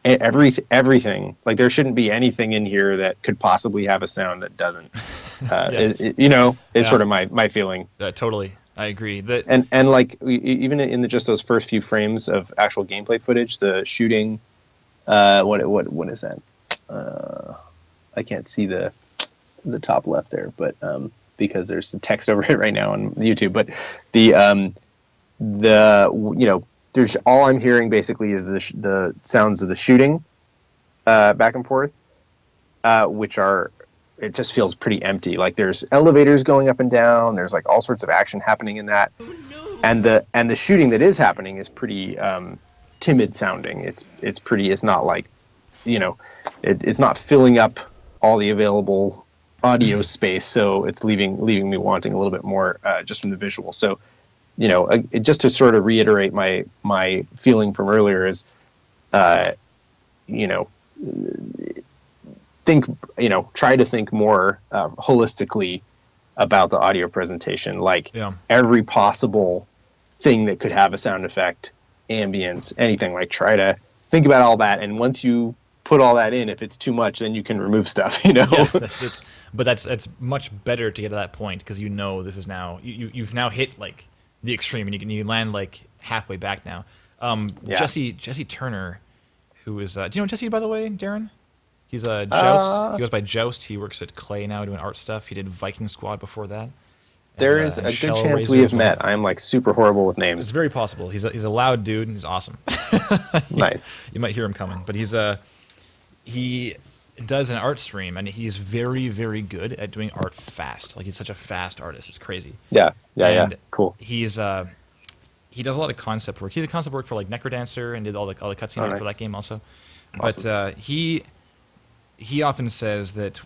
everything. Like there shouldn't be anything in here that could possibly have a sound that doesn't. Is sort of my feeling. Totally, I agree. And like even in just those first few frames of actual gameplay footage, the shooting. What is that? I can't see the top left there, but because there's some text over it right now on YouTube. But there's all I'm hearing basically is the sounds of the shooting back and forth, which are, it just feels pretty empty. Like there's elevators going up and down. There's like all sorts of action happening in that, and the shooting that is happening is pretty timid sounding. It's not like, it's not filling up all the available audio space, so it's leaving me wanting a little bit more just from the visual. So just to sort of reiterate my feeling from earlier is try to think more holistically about the audio presentation, like every possible thing that could have a sound effect, ambience, anything. Like try to think about all that, and once you put all that in, if it's too much, then you can remove stuff. But that's much better to get to that point, because this is now you've now hit like the extreme, and you land like halfway back now. Jesse Turner, who is do you know Jesse, by the way, Darren? He's a Joust. He goes by Joust. He works at Clay now doing art stuff. He did Viking Squad before that. There is a good chance we have met. I'm like super horrible with names. It's very possible. He's a loud dude. He's awesome. Nice. You might hear him coming, but he does an art stream, and he's very, very good at doing art fast. Like he's such a fast artist. It's crazy. Yeah. Cool. He does a lot of concept work. He did concept work for like Necrodancer and did all the cutscene art for that game also. Awesome. But he often says that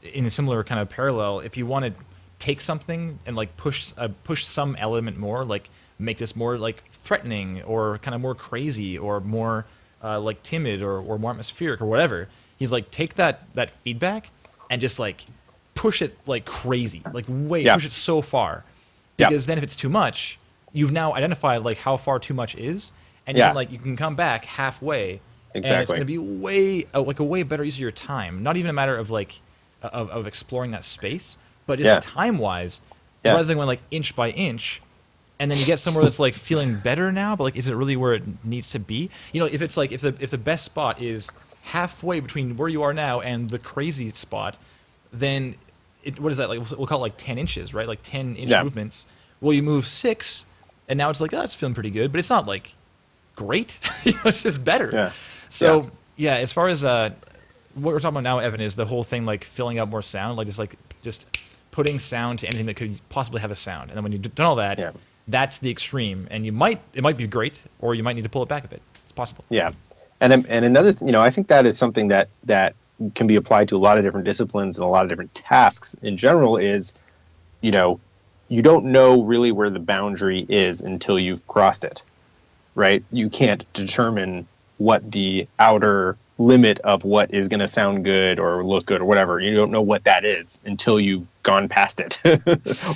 in a similar kind of parallel, if you want to take something and like push some element more, like make this more like threatening or kind of more crazy or more like timid or more atmospheric or whatever, he's like, take that feedback and just like push it like crazy, like push it so far, because then if it's too much, you've now identified like how far too much is, and you can come back halfway. Exactly. And it's going to be a way better use of your time. Not even a matter of like of exploring that space, but just time-wise, rather than going like inch by inch, and then you get somewhere that's like feeling better now, but like, is it really where it needs to be? If it's like if the best spot is halfway between where you are now and the crazy spot, then what is that like? We'll call it like 10 inches, right? Like 10-inch movements. Well, you move 6, and now it's like, it's feeling pretty good, but it's not like great. It's just better. Yeah. So as far as what we're talking about now, Evan, is the whole thing like filling up more sound, like just putting sound to anything that could possibly have a sound, and then when you've done all that, that's the extreme, and it might be great, or you might need to pull it back a bit. It's possible. Yeah, and another, I think that is something that can be applied to a lot of different disciplines and a lot of different tasks in general is, you know, you don't know really where the boundary is until you've crossed it, right? You can't determine what the outer limit of what is going to sound good or look good or whatever. You don't know what that is until you've gone past it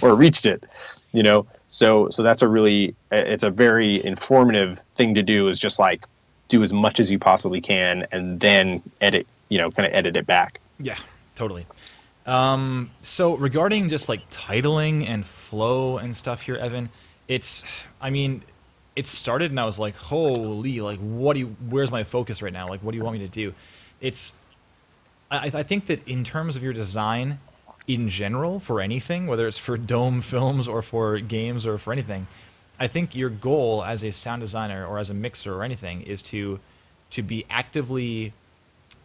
or reached it, you know? So that's it's a very informative thing to do, is just like do as much as you possibly can and then edit, kind of edit it back. Yeah, totally. So regarding just like titling and flow and stuff here, Evan, it started and I was like, holy, like, where's my focus right now? Like, what do you want me to do? I think that in terms of your design in general for anything, whether it's for dome films or for games or for anything, I think your goal as a sound designer or as a mixer or anything is to be actively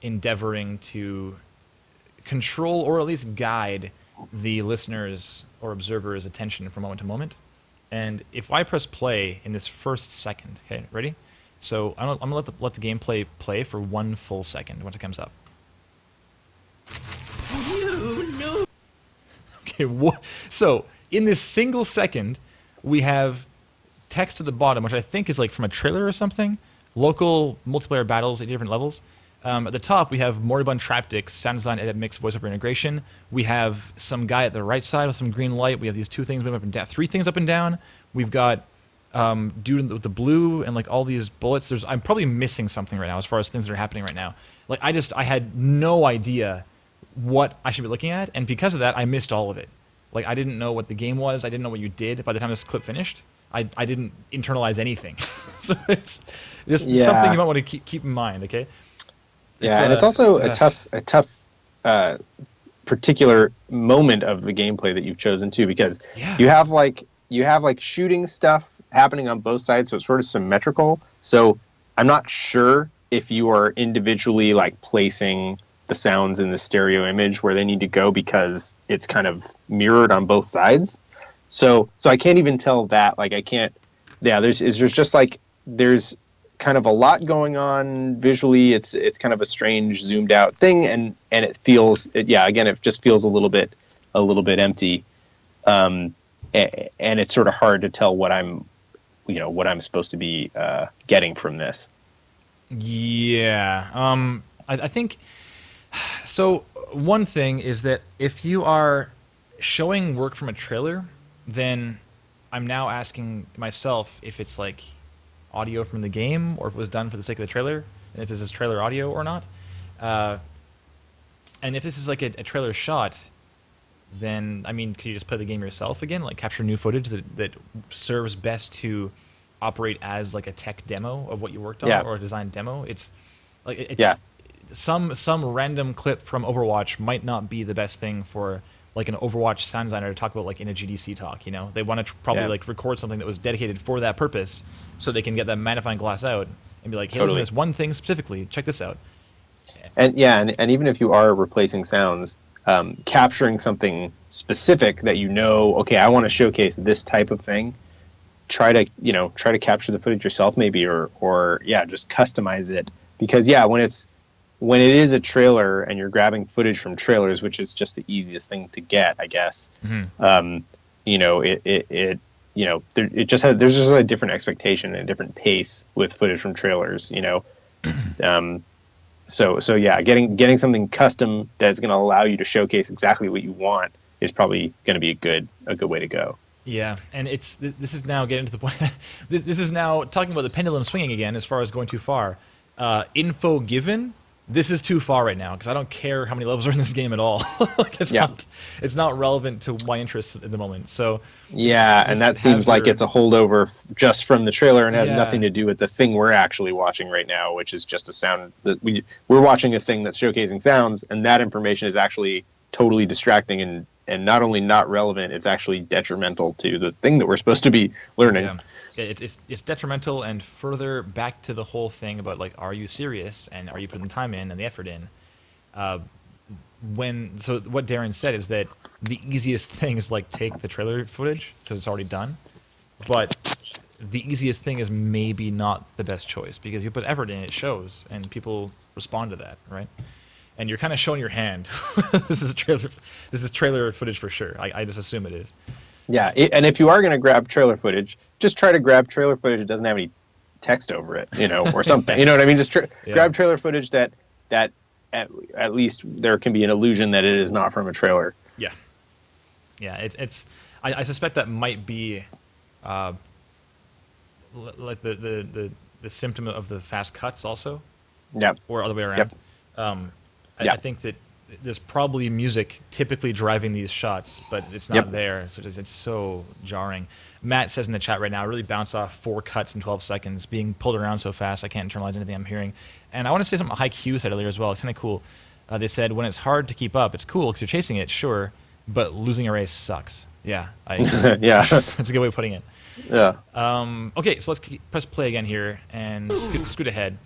endeavoring to control or at least guide the listener's or observer's attention from moment to moment. And if I press play in this first second, okay, ready? So I'm gonna let the gameplay play for 1 full second once it comes up. Okay, what? So in this single second, we have text at the bottom, which I think is like from a trailer or something. Local multiplayer battles at different levels. At the top, we have Moribund Traptics, sound design, edit, mix, voiceover integration. We have some guy at the right side with some green light. We have these 2 things moving up and down, 3 things up and down. We've got dude with the blue and like all these bullets. I'm probably missing something right now as far as things that are happening right now. Like I had no idea what I should be looking at, and because of that, I missed all of it. Like I didn't know what the game was. I didn't know what you did. By the time this clip finished, I didn't internalize anything. So it's just something you might want to keep in mind. Okay. And it's also a tough particular moment of the gameplay that you've chosen too, because you have like shooting stuff happening on both sides, so it's sort of symmetrical. So I'm not sure if you are individually like placing the sounds in the stereo image where they need to go, because it's kind of mirrored on both sides. So I can't even tell that. Like I can't. Yeah, there's just like there's kind of a lot going on visually. It's kind of a strange zoomed out thing, and it feels again it just feels a little bit empty, and it's sort of hard to tell what I'm supposed to be getting from this. Yeah, I think so. One thing is that if you are showing work from a trailer, then I'm now asking myself if it's like audio from the game or if it was done for the sake of the trailer, and if this is trailer audio or not. And if this is like a trailer shot, then, I mean, could you just play the game yourself again? Like capture new footage that serves best to operate as like a tech demo of what you worked on, or a design demo? It's like, some random clip from Overwatch might not be the best thing for like an Overwatch sound designer to talk about like in a GDC talk, They want to probably like record something that was dedicated for that purpose so they can get that magnifying glass out and be like, hey, listen to this one thing specifically, check this out. And even if you are replacing sounds, capturing something specific that okay, I want to showcase this type of thing, try to capture the footage yourself maybe, or just customize it, because when it is a trailer and you're grabbing footage from trailers, which is just the easiest thing to get, I guess. Mm-hmm. There's just a different expectation and a different pace with footage from trailers. So getting something custom that's going to allow you to showcase exactly what you want is probably going to be a good way to go. Yeah, and this is now getting to the point. This is now talking about the pendulum swinging again, as far as going too far. Info given. This is too far right now, because I don't care how many levels are in this game at all. Like it's not relevant to my interests at the moment. So and that seems like it's a holdover just from the trailer and has nothing to do with the thing we're actually watching right now, which is just a sound that we're watching a thing that's showcasing sounds, and that information is actually totally distracting and not only not relevant, it's actually detrimental to the thing that we're supposed to be learning. Yeah. It's detrimental, and further back to the whole thing about like, are you serious and are you putting the time in and the effort in? So what Darren said is that the easiest thing is like take the trailer footage because it's already done, but the easiest thing is maybe not the best choice, because you put effort in, it shows, and people respond to that, right? and you're kind of showing your hand. This is trailer footage for sure. I just assume it is. Yeah, and if you are going to grab trailer footage, just try to grab trailer footage that doesn't have any text over it, or something. Yes. You know what I mean? Just Yeah. grab trailer footage that at least there can be an illusion that it is not from a trailer. Yeah. Yeah, I suspect that might be like the symptom of the fast cuts also. Yeah. Or other way around. Yep. I think that there's probably music typically driving these shots, but it's not there, so it's so jarring. Matt says in the chat right now, I really bounce off 4 cuts in 12 seconds, being pulled around so fast I can't internalize anything I'm hearing. And I want to say something High Q said earlier as well. It's kind of cool. They said, when it's hard to keep up, it's cool because you're chasing it, sure, but losing a race sucks. Yeah. Yeah. That's a good way of putting it. Yeah. Okay, so let's press play again here and scoot ahead.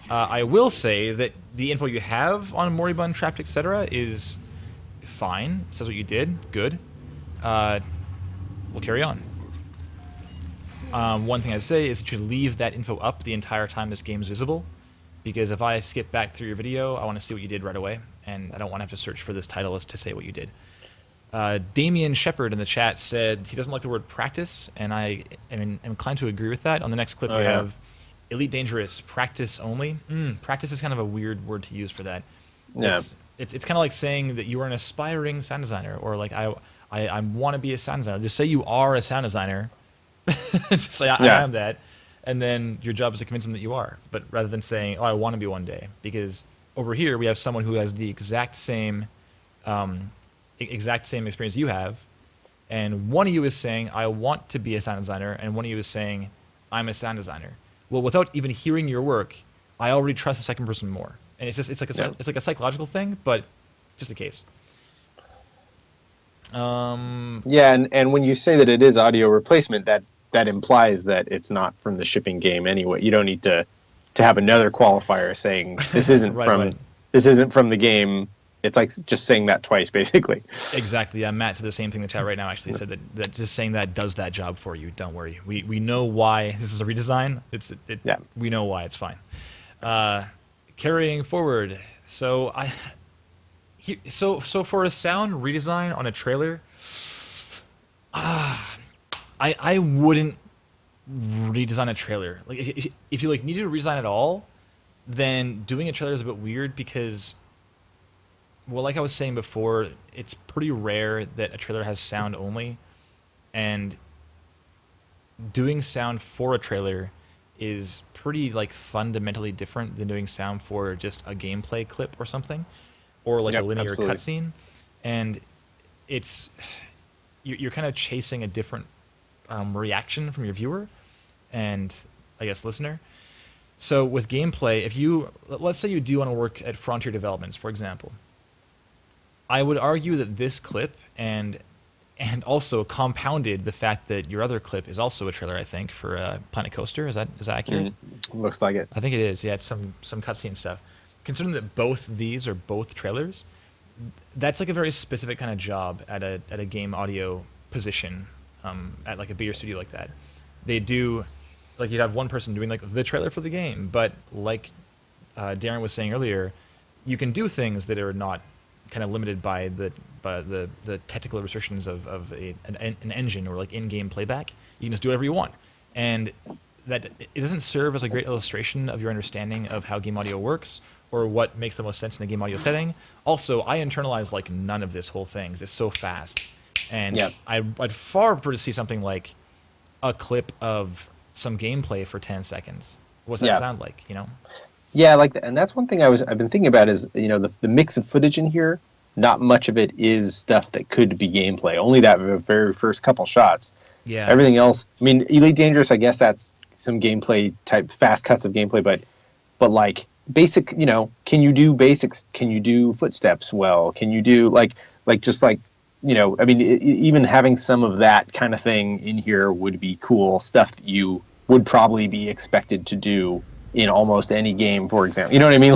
I will say that the info you have on Moribund, Trapped, etc. is fine. It says what you did. Good. We'll carry on. One thing I'd say is that you leave that info up the entire time this game's visible, because if I skip back through your video, I want to see what you did right away, and I don't want to have to search for this title as to say what you did. Damien Shepard in the chat said he doesn't like the word practice, and I am inclined to agree with that. On the next clip, we have Elite Dangerous, practice only. Practice is kind of a weird word to use for that. Yeah. It's kind of like saying that you are an aspiring sound designer, or like I want to be a sound designer. Just say you are a sound designer. Just say I am that, and then your job is to convince them that you are. But rather than saying, oh, I want to be one day, because over here we have someone who has the exact same experience you have, and one of you is saying, I want to be a sound designer, and one of you is saying, I'm a sound designer. Well, without even hearing your work, I already trust the second person more, and it's like a psychological thing, but just the case. Yeah, and when you say that it is audio replacement, that implies that it's not from the shipping game anyway. You don't need to have another qualifier saying this isn't this isn't from the game. It's like just saying that twice, basically. Exactly. Yeah, Matt said the same thing in the chat right now. Actually, said that just saying that does that job for you. Don't worry. We know why this is a redesign. We know why. It's fine. Carrying forward. So for a sound redesign on a trailer, I wouldn't redesign a trailer. Like if you like needed to redesign at all, then doing a trailer is a bit weird because, well, like I was saying before, it's pretty rare that a trailer has sound only, and doing sound for a trailer is pretty like fundamentally different than doing sound for just a gameplay clip or something, or like a linear cutscene, and you're kind of chasing a different reaction from your viewer and I guess listener. So with gameplay, let's say you do want to work at Frontier Developments, for example, I would argue that this clip and also compounded the fact that your other clip is also a trailer, I think, for Planet Coaster. Is that accurate? Looks like it. I think it is. Yeah, it's some cutscene stuff. Considering that both these are both trailers, that's like a very specific kind of job at a game audio position, at like a bigger studio like that. They do, like, you'd have one person doing like the trailer for the game, but like Darren was saying earlier, you can do things that are not kind of limited by the technical restrictions of an engine or like in-game playback. You can just do whatever you want, and that it doesn't serve as a great illustration of your understanding of how game audio works or what makes the most sense in a game audio setting. Also, I internalize like none of this whole thing. It's so fast, and I'd far prefer to see something like a clip of some gameplay for 10 seconds. What's that sound like? Yeah, and that's one thing I've been thinking about is the mix of footage in here. Not much of it is stuff that could be gameplay. Only that very first couple shots. Yeah. Everything else. I mean, Elite Dangerous. I guess that's some gameplay type fast cuts of gameplay, but like basic. Can you do basics? Can you do footsteps well? Can you do I mean, even having some of that kind of thing in here would be cool stuff that you would probably be expected to do in almost any game, for example. You know what I mean?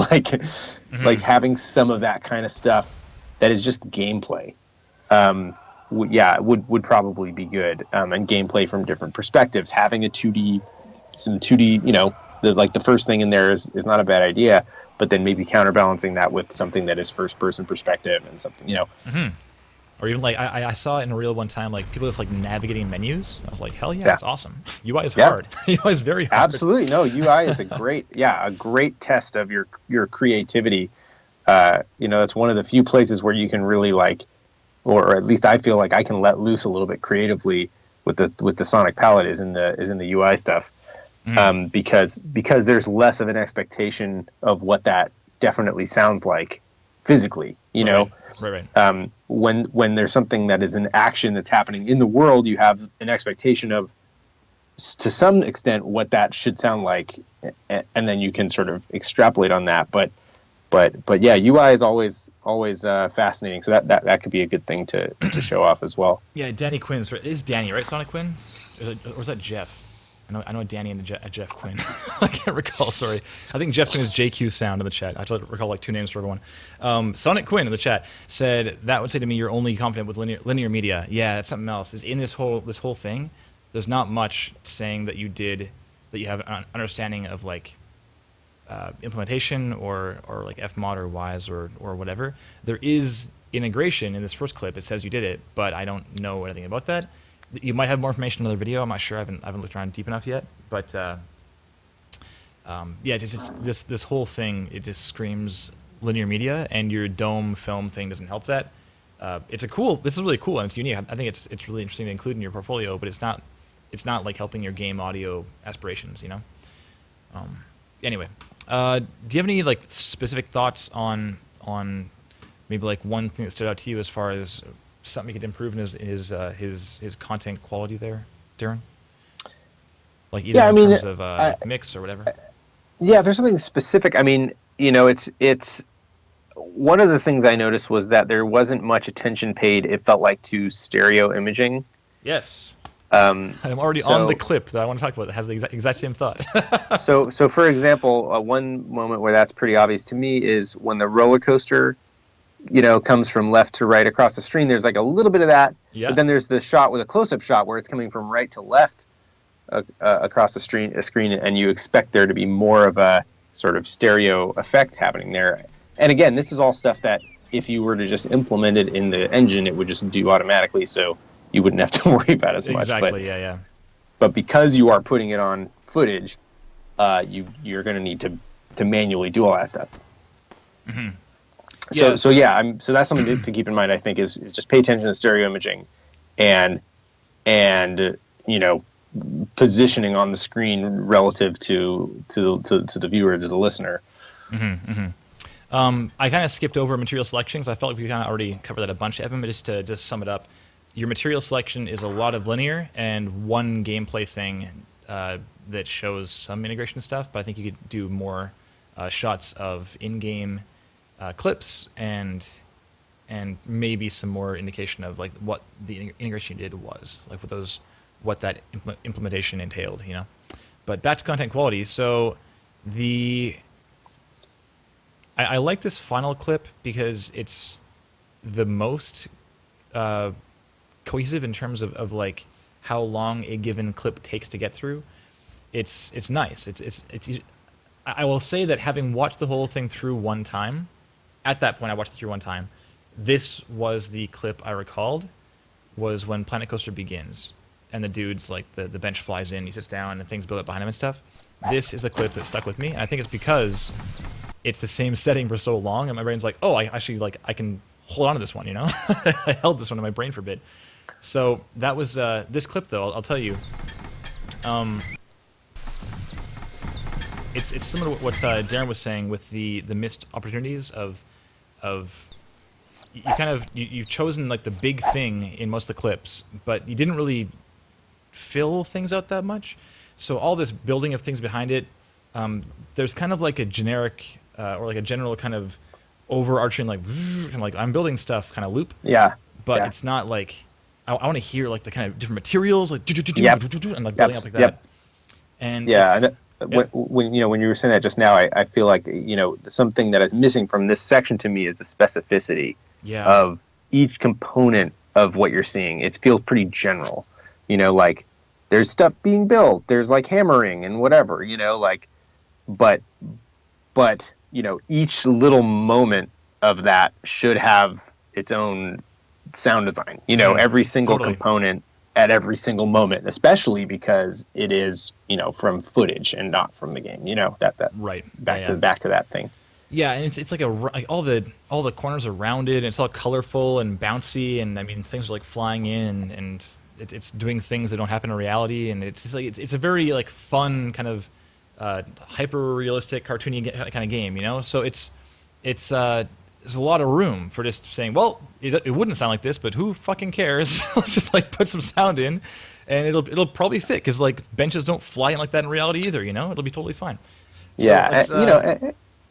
Like having some of that kind of stuff that is just gameplay. Would probably be good. And gameplay from different perspectives. Having some 2D, the first thing in there is not a bad idea. but then maybe counterbalancing that with something that is first person perspective and something, Or even like I saw it in a reel one time, like people just like navigating menus. I was like, hell yeah, Yeah. it's awesome. UI is Yeah. hard. UI is very hard. Absolutely. No, UI is a great test of your creativity. That's one of the few places where you can really like, or at least I feel like I can let loose a little bit creatively with the sonic palette is in the UI stuff. Because there's less of an expectation of what that definitely sounds like physically, Right. when there's something that is an action that's happening in the world, you have an expectation of, to some extent, what that should sound like, and then you can sort of extrapolate on that. But yeah, UI is always fascinating. So that could be a good thing to show off as well. Yeah, Danny Quinn's right. It is Danny, right? Sonic Quinn, or is that Jeff? I know Danny and a Jeff Quinn. I can't recall. Sorry, I think Jeff Quinn is JQ Sound in the chat. I try to recall like two names for everyone. Sonic Quinn in the chat said that would say to me you're only confident with linear media. Yeah, that's something else. Is in this whole thing. There's not much saying that you have an understanding of like implementation or like Fmod or Wise or whatever. There is integration in this first clip. It says you did it, but I don't know anything about that. You might have more information in another video. I'm not sure. I haven't looked around deep enough yet. But just this whole thing, it just screams linear media, and your dome film thing doesn't help that. This is really cool and it's unique. I think it's really interesting to include in your portfolio, but it's not like helping your game audio aspirations, Anyway, do you have any like specific thoughts on maybe like one thing that stood out to you as far as something he could improve in his content quality there, Darren? Like either in terms of mix or whatever. Yeah, if there's something specific. I mean, it's one of the things I noticed was that there wasn't much attention paid, it felt like, to stereo imaging. Yes. I'm already on the clip that I want to talk about that has the exact same thought. so for example, one moment where that's pretty obvious to me is when the roller coaster comes from left to right across the screen. There's like a little bit of that, but then there's the shot with a close-up shot where it's coming from right to left across the screen, and you expect there to be more of a sort of stereo effect happening there. And again, this is all stuff that if you were to just implement it in the engine, it would just do automatically, so you wouldn't have to worry about it as much. Exactly, yeah. But because you are putting it on footage, you're going to need to manually do all that stuff. Mm-hmm. So that's something to keep in mind. I think is just pay attention to stereo imaging, and positioning on the screen relative to the viewer, to the listener. Mm-hmm, mm-hmm. I kind of skipped over material selection because I felt like we kind of already covered that a bunch, Evan. But just to sum it up, your material selection is a lot of linear and one gameplay thing that shows some integration stuff. But I think you could do more shots of in-game clips and maybe some more indication of like what the integration you did was, like what that implementation entailed, But back to content quality. So I like this final clip because it's the most cohesive in terms of like how long a given clip takes to get through. It's nice. I will say that having watched the whole thing through one time. At that point, I watched it through one time. This was the clip I recalled, was when Planet Coaster begins, and the dude's like the bench flies in, he sits down, and things build up behind him and stuff. This is a clip that stuck with me, and I think it's because it's the same setting for so long, and my brain's like, oh, I can hold on to this one, I held this one in my brain for a bit. So that was this clip, though. I'll tell you. It's similar to what Darren was saying with the missed opportunities of you've chosen like the big thing in most of the clips, but you didn't really fill things out that much. So all this building of things behind it, there's kind of like a generic or like a general kind of overarching like I'm building stuff kind of loop. Yeah. But it's not like I want to hear like the kind of different materials like and like building up like that. Yep. And when you were saying that just now, I feel like something that is missing from this section to me is the specificity of each component of what you're seeing. It feels pretty general, like there's stuff being built, there's like hammering and whatever, but each little moment of that should have its own sound design. Every single Totally. component at every single moment, especially because it is, from footage and not from the game. That Right. back Yeah. back to that thing. Yeah, and it's like all the corners are rounded, and it's all colorful and bouncy, and I mean things are like flying in, and it's doing things that don't happen in reality, and it's just like it's a very like fun kind of hyper realistic cartoony kind of game, So it's there's a lot of room for just saying, well, it wouldn't sound like this, but who fucking cares? Let's just like put some sound in, and it'll probably fit because like benches don't fly in like that in reality either, It'll be totally fine. So Yeah, it's,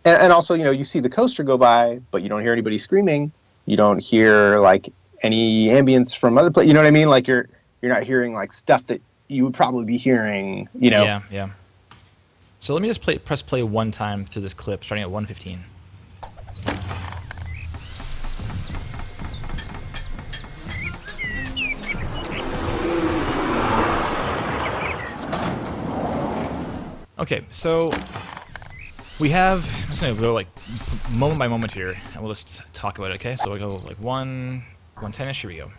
and also, you see the coaster go by, but you don't hear anybody screaming. You don't hear like any ambience from other places. You know what I mean? Like you're not hearing like stuff that you would probably be hearing. Yeah. So let me just press play one time through this clip, starting at 1:15. Okay, so we have. I'm just gonna go like moment by moment here, and we'll just talk about it. Okay, so we go like 1:10ish. Here we go.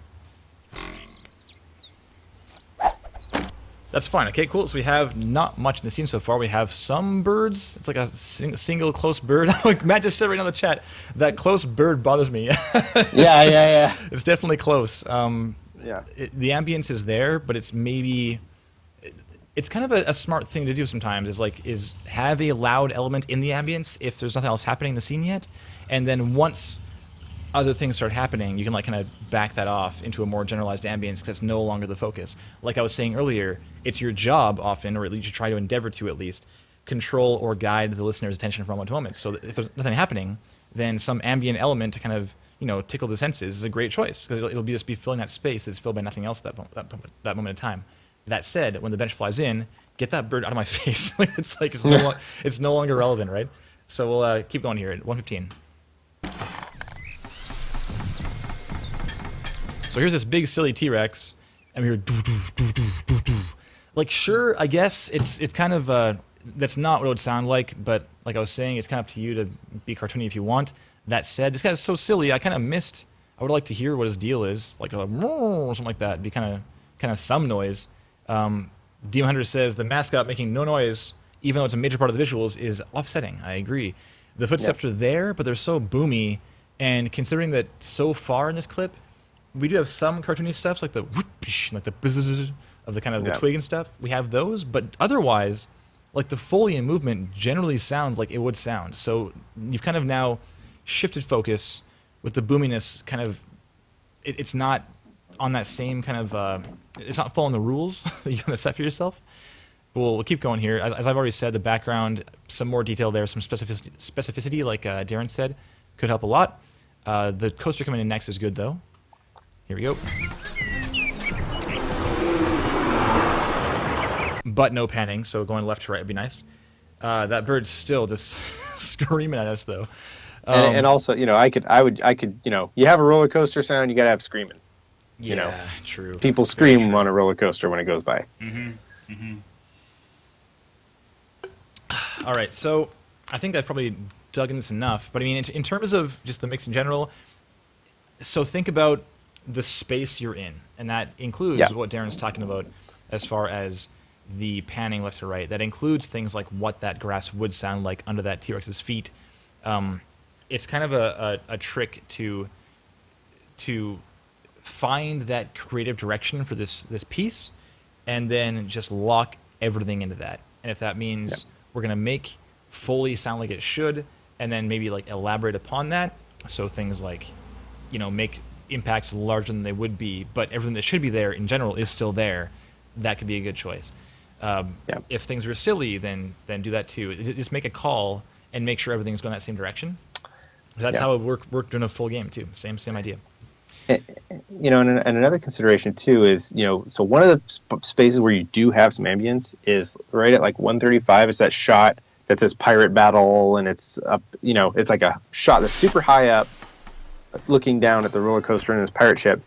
That's fine. Okay, cool. So we have not much in the scene so far. We have some birds. It's like a single close bird. Like Matt just said right now in the chat, that close bird bothers me. Yeah. It's definitely close. Yeah. The ambience is there, but it's maybe. It's kind of a smart thing to do sometimes. Is have a loud element in the ambience if there's nothing else happening in the scene yet, and then once other things start happening, you can like kind of back that off into a more generalized ambience because that's no longer the focus. Like I was saying earlier, it's your job often, or at least you try to endeavor to at least, control or guide the listener's attention from moment to moment. So that if there's nothing happening, then some ambient element to kind of tickle the senses is a great choice because it'll just be filling that space that's filled by nothing else at that moment in time. That said, when the bench flies in, get that bird out of my face. It's no longer relevant, right? So we'll keep going here at 1:15. So here's this big silly T-Rex, and we hear doo doo doo doo doo doo. Like sure, I guess it's kind of that's not what it would sound like, but like I was saying, it's kind of up to you to be cartoony if you want. That said, this guy's so silly. I kind of missed. I would like to hear what his deal is, like or something like that. It'd be kind of some noise. Demon Hunter says the mascot making no noise, even though it's a major part of the visuals, is offsetting. I agree. The footsteps are there, but they're so boomy, and considering that so far in this clip, we do have some cartoony stuff like the bzzz of the kind of the twig and stuff. We have those, but otherwise, like the Foley and movement generally sounds like it would sound. So you've kind of now shifted focus with the boominess. Kind of, it's not on that same kind of. It's not following the rules that you're gonna set for yourself. But we'll keep going here. As I've already said, the background, some more detail there, some specificity, like Darren said, could help a lot. The coaster coming in next is good though. Here we go. But no panning, so going left to right would be nice. That bird's still just screaming at us though. And also, I could, you have a roller coaster sound, you gotta have screaming. True. People scream on a roller coaster when it goes by. All right, so I think I've probably dug in this enough. But I mean, in terms of just the mix in general, so think about the space you're in, and that includes what Darren's talking about as far as the panning left to right. That includes things like what that grass would sound like under that T-Rex's feet. It's kind of a trick to find that creative direction for this piece, and then just lock everything into that. And if that means we're gonna make Foley sound like it should, and then maybe like elaborate upon that, so things like make impacts larger than they would be, but everything that should be there in general is still there, that could be a good choice. If things are silly, then do that too. Just make a call and make sure everything's going that same direction. That's how it worked in a full game too. Same idea. And another consideration too is, so one of the spaces where you do have some ambience is right at like 135. It's that shot that says pirate battle, and it's up, it's like a shot that's super high up, looking down at the roller coaster in this pirate ship,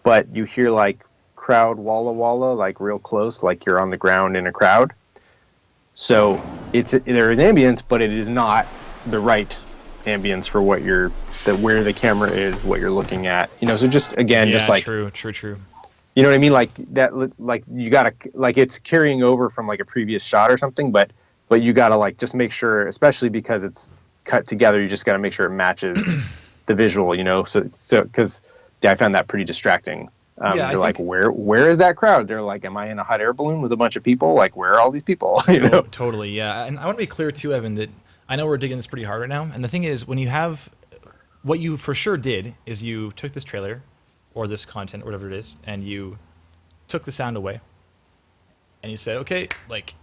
but you hear like crowd walla walla, like real close, like you're on the ground in a crowd. So there is ambience, but it is not the right ambience for what where the camera is, what you're looking at. So just again, Yeah, just like true. you know what I mean, like that, like you gotta, like it's carrying over from like a previous shot or something, but you gotta like just make sure, especially because it's cut together, you just gotta make sure it matches the visual, so because I found that pretty distracting. They're like, where is that crowd? They're like, am I in a hot air balloon with a bunch of people? Like, where are all these people? Totally, yeah. And I want to be clear too, Evan, that I know we're digging this pretty hard right now. And the thing is, when you have, what you for sure did is you took this trailer or this content or whatever it is, and you took the sound away, and you said, okay, like,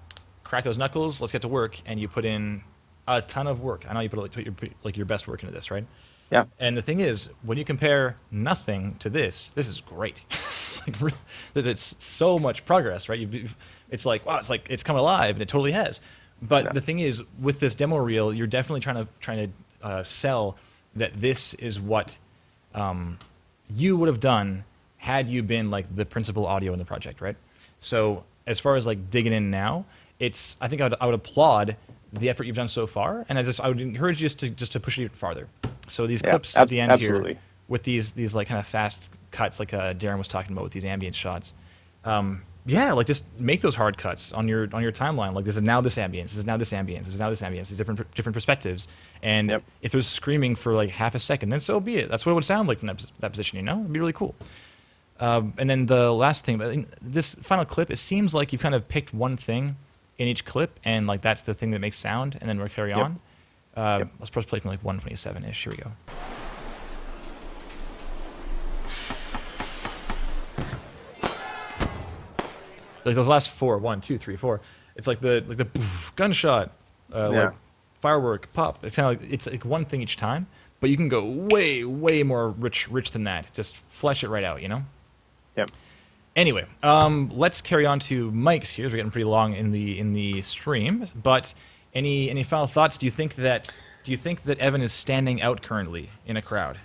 crack those knuckles, let's get to work, and you put in a ton of work. I know you put your best work into this, right? Yeah. And the thing is, when you compare nothing to this is great. It's like it's so much progress, right? It's like, wow, it's come alive, and it totally has. But the thing is, with this demo reel, you're definitely trying to sell that this is what you would have done had you been like the principal audio in the project, right? So as far as like digging in now, I think I would applaud the effort you've done so far, and I would encourage you just to push it even farther. So these clips at the end here, with these like kind of fast cuts, like Darren was talking about with these ambient shots, like just make those hard cuts on your timeline. Like, this is now this ambience, this is now this ambience, this is now this ambience. These different perspectives, and if there's screaming for like half a second, then so be it. That's what it would sound like from that position. It'd be really cool. And then the last thing, but this final clip, it seems like you've kind of picked one thing in each clip, and like that's the thing that makes sound, and then we'll carry on. Let's press play from like 127-ish. Here we go. Like those last four, 1, 2, 3, 4. It's like the poof, gunshot, like firework, pop. It's kind of like, it's like one thing each time, but you can go way more rich than that. Just flesh it right out, Yep. Anyway, let's carry on to Mike's here. We're getting pretty long in the stream, but any final thoughts? Do you think that Evan is standing out currently in a crowd?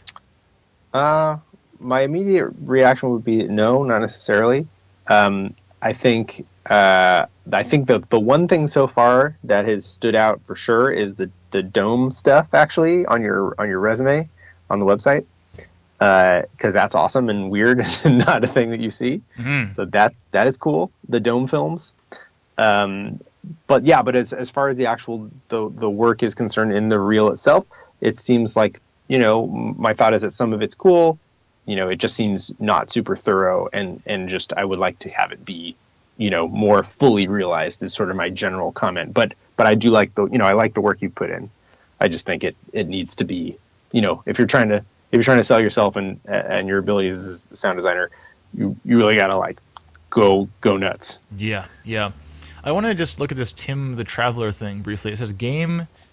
My immediate reaction would be no, not necessarily. I think the one thing so far that has stood out for sure is the dome stuff, actually, on your resume on the website, because that's awesome and weird and not a thing that you see. Mm-hmm. So that is cool. The dome films. But as far as the actual the work is concerned in the reel itself, it seems like, my thought is that some of it's cool. It just seems not super thorough, and just I would like to have it be, more fully realized, is sort of my general comment. But I do like I like the work you put in. I just think it needs to be, if you're trying to sell yourself and your abilities as a sound designer, you really gotta like go nuts. Yeah. I want to just look at this Tim the Traveler thing briefly. It says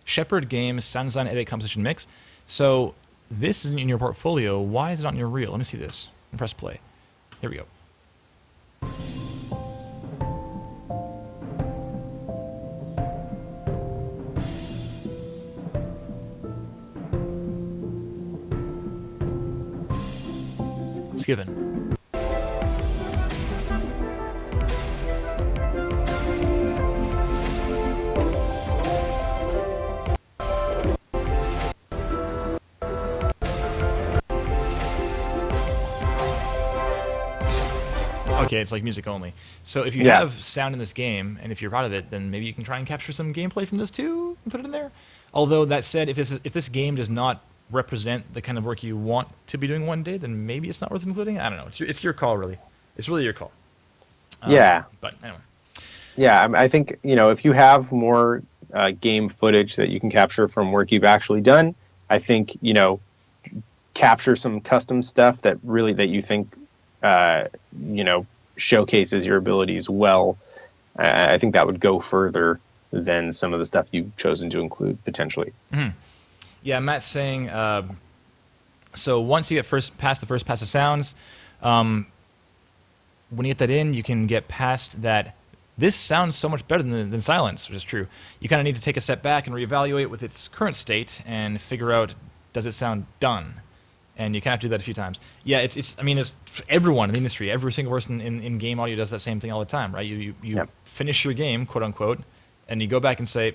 Shepherd Games Sound Design Edit Composition Mix. So this is in your portfolio. Why is it not in your reel? Let me see this. Press play. Here we go. It's given. Okay, it's like music only. So if you have sound in this game, and if you're proud of it, then maybe you can try and capture some gameplay from this too and put it in there. Although that said, if this game does not represent the kind of work you want to be doing one day, then maybe it's not worth including. I don't know. It's your call, really. It's really your call. But anyway. Yeah, I think, if you have more game footage that you can capture from work you've actually done, I think, capture some custom stuff that you think, showcases your abilities well. I think that would go further than some of the stuff you've chosen to include, potentially. Mm-hmm. Yeah, Matt's saying, so once you get past the first pass of sounds, when you get that in, you can get past that. This sounds so much better than silence, which is true. You kind of need to take a step back and reevaluate with its current state and figure out, does it sound done? And you kind of have to do that a few times. Yeah, it's everyone in the industry, every single person in game audio does that same thing all the time, right? You finish your game, quote unquote, and you go back and say,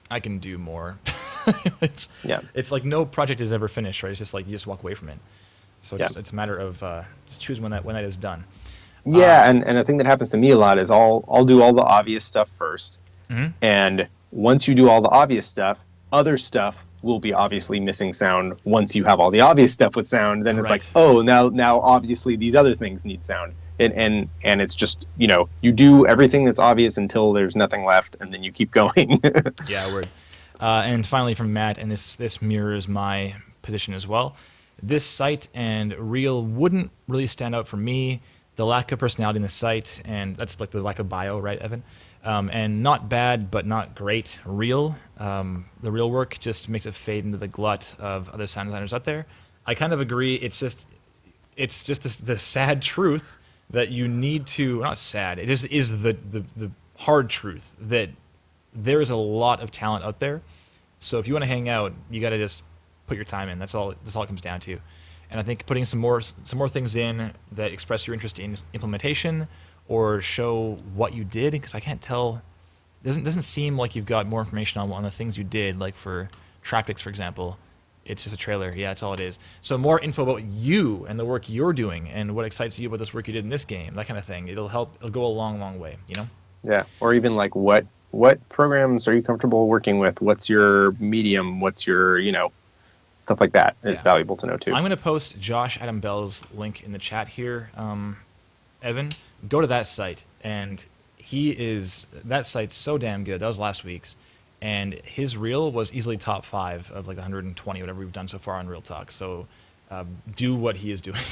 I can do more. It's like no project is ever finished, right? It's just like you just walk away from it. So it's a matter of just choosing when that is done. Yeah, and a thing that happens to me a lot is I'll do all the obvious stuff first, and once you do all the obvious stuff, other stuff will be obviously missing sound. Once you have all the obvious stuff with sound, then it's like, oh, now obviously these other things need sound, and it's just, you know, you do everything that's obvious until there's nothing left, and then you keep going. Yeah, word. And finally from Matt, and this mirrors my position as well. This site and reel wouldn't really stand out for me. The lack of personality in the site, and that's like the lack of bio, right, Evan? And not bad, but not great reel. The real work just makes it fade into the glut of other sound designers out there. I kind of agree. It's just the sad truth that you need to, not sad, it just is the hard truth that there is a lot of talent out there. So if you want to hang out, you got to just put your time in. That's all it comes down to. And I think putting some more things in that express your interest in implementation or show what you did, because I can't tell, doesn't seem like you've got more information on the things you did, like for Traptics, for example. It's just a trailer. Yeah, that's all it is. So more info about you and the work you're doing and what excites you about this work you did in this game, that kind of thing. It'll go a long, long way, you know? Yeah, or even like what programs are you comfortable working with? What's your medium? What's your, you know, stuff like that is valuable to know too. I'm going to post Josh Adam Bell's link in the chat here. Evan, go to that site, and that site's so damn good. That was last week's, and his reel was easily top 5 of like 120 whatever we've done so far on Real Talk. So do what he is doing.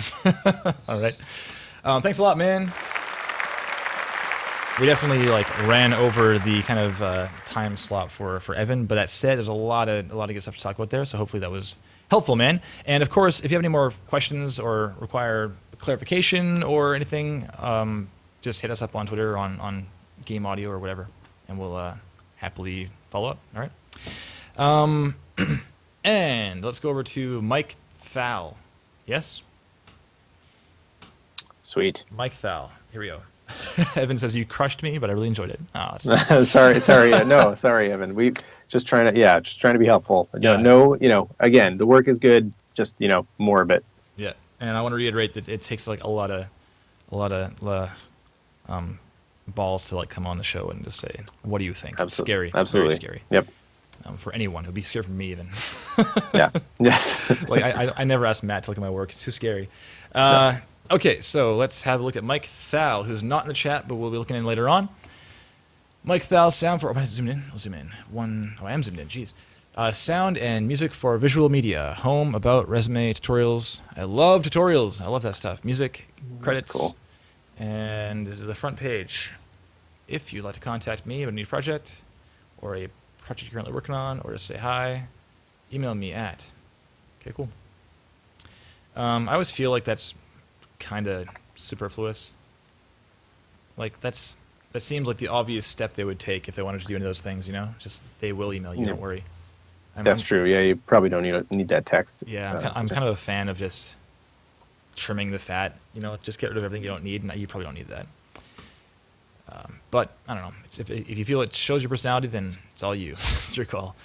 All right. Thanks a lot, man. We definitely like ran over the kind of time slot for Evan, but that said, there's a lot of good stuff to talk about there. So hopefully that was helpful, man. And of course, if you have any more questions or require clarification or anything, just hit us up on Twitter on Game Audio or whatever, and we'll happily follow up. All right. And let's go over to Mike Thal. Yes. Sweet. Mike Thal. Here we go. Evan says you crushed me, but I really enjoyed it. Oh, sorry. No, sorry, Evan. We just trying to be helpful. Yeah. No, you know, again, the work is good. Just, you know, more of it. Yeah, and I want to reiterate that it takes like a lot of balls to like come on the show and just say, "What do you think?" It's scary. Absolutely. It's very scary. Yep. For anyone, it would be scary for me even. Yeah. Yes. Like I never asked Matt to look at my work. It's too scary. Okay, so let's have a look at Mike Thal, who's not in the chat, but we'll be looking in later on. Mike Thal, sound for... Oh, I zoomed in. I'll zoom in. I am zoomed in. Jeez. Sound and music for visual media. Home, about, resume, tutorials. I love tutorials. I love that stuff. Music, credits. That's cool. And this is the front page. If you'd like to contact me about a new project or a project you're currently working on, or just say hi, email me at... Okay, cool. I always feel like that's kind of superfluous. Like that seems like the obvious step they would take if they wanted to do any of those things, you know? Just they will email you, don't worry. That's true. Yeah, you probably don't need that text. Yeah, I'm kind of a fan of just trimming the fat, you know, just get rid of everything you don't need, and you probably don't need that. But I don't know. If you feel it shows your personality, then it's all you. It's your call.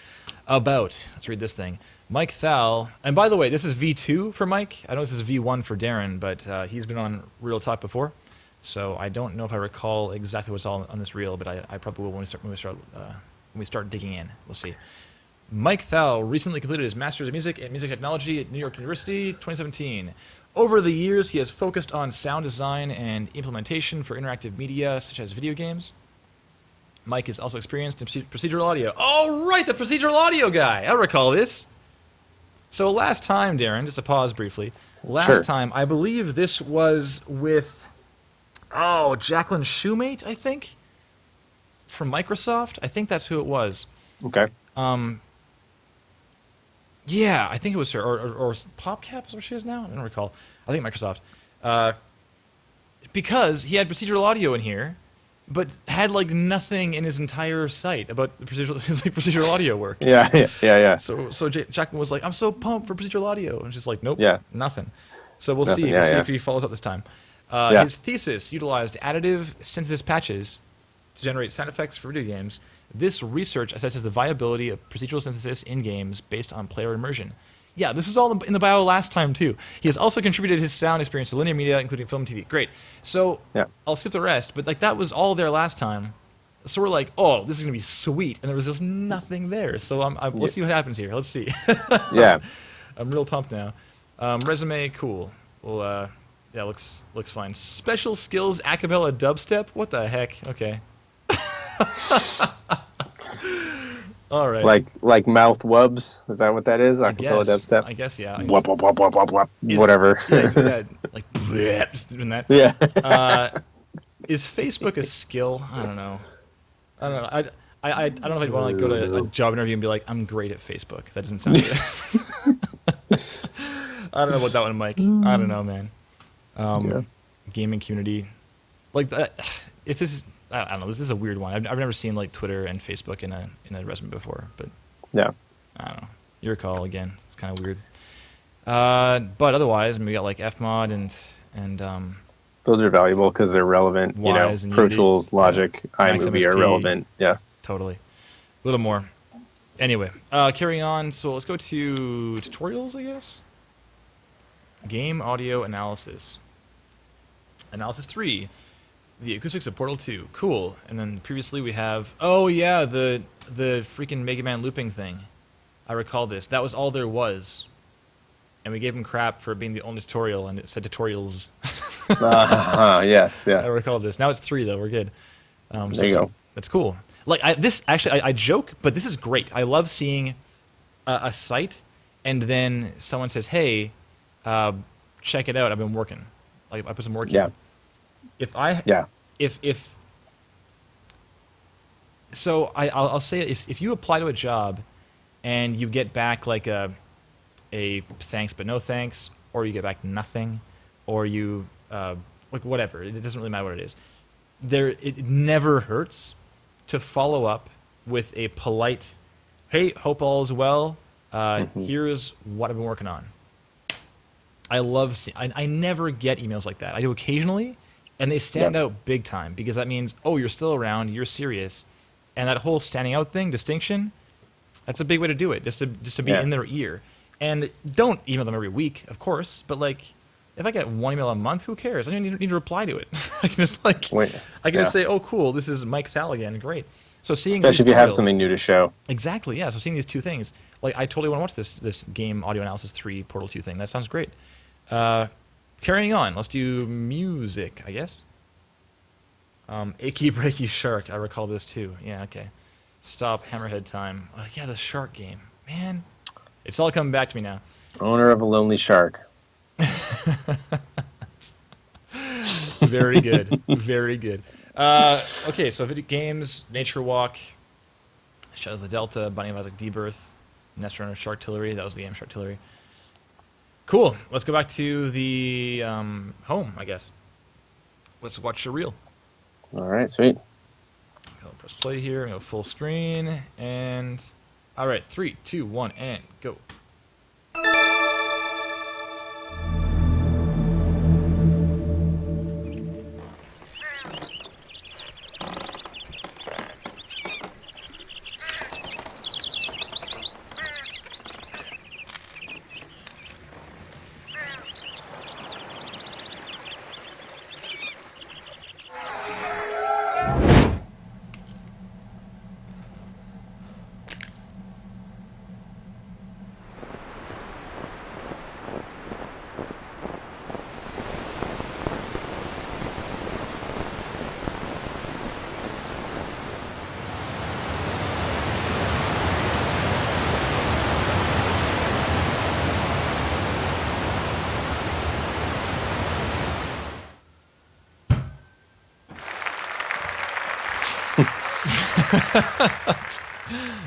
Let's read this thing. Mike Thal, and by the way, this is V2 for Mike. I know this is V1 for Darren, but he's been on Real Talk before, so I don't know if I recall exactly what's all on this reel, but I probably will when we start digging in. We'll see. Mike Thal recently completed his Master's of Music and Music Technology at New York University, 2017. Over the years, he has focused on sound design and implementation for interactive media, such as video games. Mike is also experienced in procedural audio. Oh, right, the procedural audio guy. I recall this. So last time, Darren, just to pause briefly, last time, I believe this was with, Jacqueline Shoemate, I think, from Microsoft. I think that's who it was. Okay. Yeah, I think it was her, or PopCap is where she is now? I don't recall. I think Microsoft. Because he had procedural audio in here, but had like nothing in his entire site about the procedural audio work. Yeah. So Jacqueline was like, "I'm so pumped for procedural audio," and she's like, "Nope, nothing." So we'll see. We'll see if he follows up this time. His thesis utilized additive synthesis patches to generate sound effects for video games. This research assesses the viability of procedural synthesis in games based on player immersion. Yeah, this is all in the bio last time, too. He has also contributed his sound experience to linear media, including film and TV. Great. So, Yeah. I'll skip the rest, but like that was all there last time. So we're like, oh, this is going to be sweet. And there was just nothing there. So let's see what happens here. Let's see. Yeah. I'm real pumped now. Resume, cool. Well, yeah, looks fine. Special skills, acapella dubstep? What the heck? Okay. All right. Like mouth wubs. Is that what that is? Acapella dubstep. I guess, yeah. Wop, wop, wop, wop, wop, wop. Whatever. Yeah, exactly, like, bleh, just doing that. Yeah. Is Facebook a skill? I don't know. I don't know. I don't know if I'd want to like go to a job interview and be like, I'm great at Facebook. That doesn't sound good. I don't know about that one, Mike. I don't know, man. Gaming community, like if this is, I don't know. This is a weird one. I've never seen like Twitter and Facebook in a resume before, but Yeah. I don't know. Your call again. It's kind of weird. But otherwise, we got like Fmod and Those are valuable because they're relevant. Wise and Pro Unity. Tools, Logic, Max iMovie are MSP. relevant. Yeah. Totally. A little more. Anyway, carry on. So let's go to tutorials, I guess. Game audio analysis. Analysis 3. The acoustics of Portal 2. Cool. And then previously we have... Oh, yeah, the freaking Mega Man looping thing. I recall this. That was all there was. And we gave him crap for being the only tutorial, and it said tutorials. Yes, I yeah. recall this. Now it's 3, though. We're good. There you go. That's cool. Like I joke, but this is great. I love seeing a site, and then someone says, "Hey, check it out. I've been working. Like I put some work in." If so, I'll say if you apply to a job, and you get back like a thanks but no thanks, or you get back nothing, or you like whatever. It doesn't really matter what it is. It never hurts to follow up with a polite, hey, hope all is well. Here's what I've been working on. I love I never get emails like that. I do occasionally, and they stand out big time because that means, oh, you're still around, you're serious. And that whole standing out thing, distinction, that's a big way to do it, just to be in their ear. And don't email them every week, of course, but like, if I get one email a month, who cares? I don't need to reply to it. I can just just say, oh, cool, this is Mike Thal again, great. So seeing Especially if these you have tutorials- something new to show. Exactly, yeah. So seeing these two things, like I totally want to watch this game audio analysis 3 Portal 2 thing. That sounds great. Carrying on, let's do music, I guess. Achy Breaky Shark, I recall this too. Yeah, okay. Stop Hammerhead Time. Yeah, the shark game. Man, it's all coming back to me now. Owner of a lonely shark. Very good. Very good. Okay, so video games, Nature Walk, Shadows of the Delta, Binding of Isaac Debirth, Netrunner, Sharktillery. That was the game, Sharktillery. Cool. Let's go back to the home, I guess. Let's watch the reel. All right, sweet. I'll press play here and go full screen. And all right, 3, 2, 1, and go.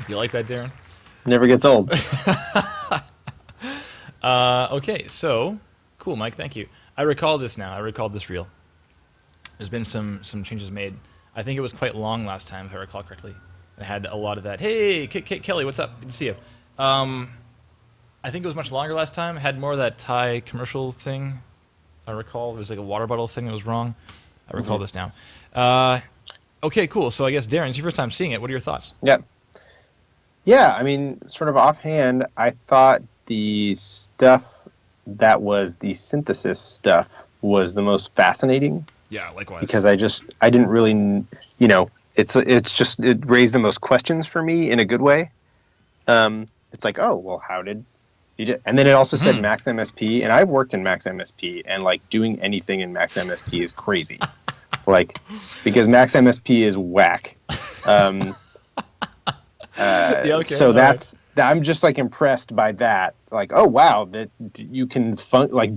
You like that, Darren? Never gets old. Okay, so cool, Mike. Thank you. I recall this now. I recall this reel. There's been some changes made. I think it was quite long last time, if I recall correctly. It had a lot of that. Hey, Kelly, what's up? Good to see you. I think it was much longer last time. It had more of that Thai commercial thing. I recall there was like a water bottle thing that was wrong. I recall this now. Okay, cool. So I guess Darren, it's your first time seeing it. What are your thoughts? Yeah. Yeah, I mean, sort of offhand, I thought the stuff that was the synthesis stuff was the most fascinating Yeah, likewise. because I didn't really, it raised the most questions for me in a good way. It's like, oh, well, how did you do? And then it also said Max MSP, and I've worked in Max MSP, and like doing anything in Max MSP is crazy, like because Max MSP is whack. Yeah, okay, So I'm just like impressed by that. Like, oh wow, that you can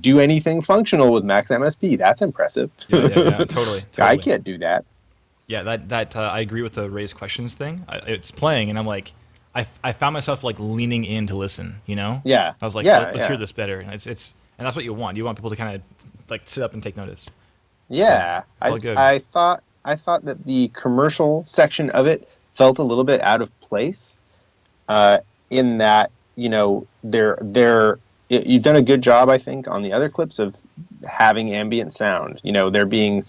do anything functional with Max MSP. That's impressive. Yeah, totally. I can't do that. Yeah, that I agree with the raised questions thing. It's playing, and I'm like, I found myself like leaning in to listen. You know? Yeah. I was like, Yeah, let's yeah. hear this better. And and that's what you want. You want people to kind of like sit up and take notice. Yeah, So, felt good. I thought that the commercial section of it felt a little bit out of place, in that you've done a good job, I think, on the other clips of having ambient sound. There being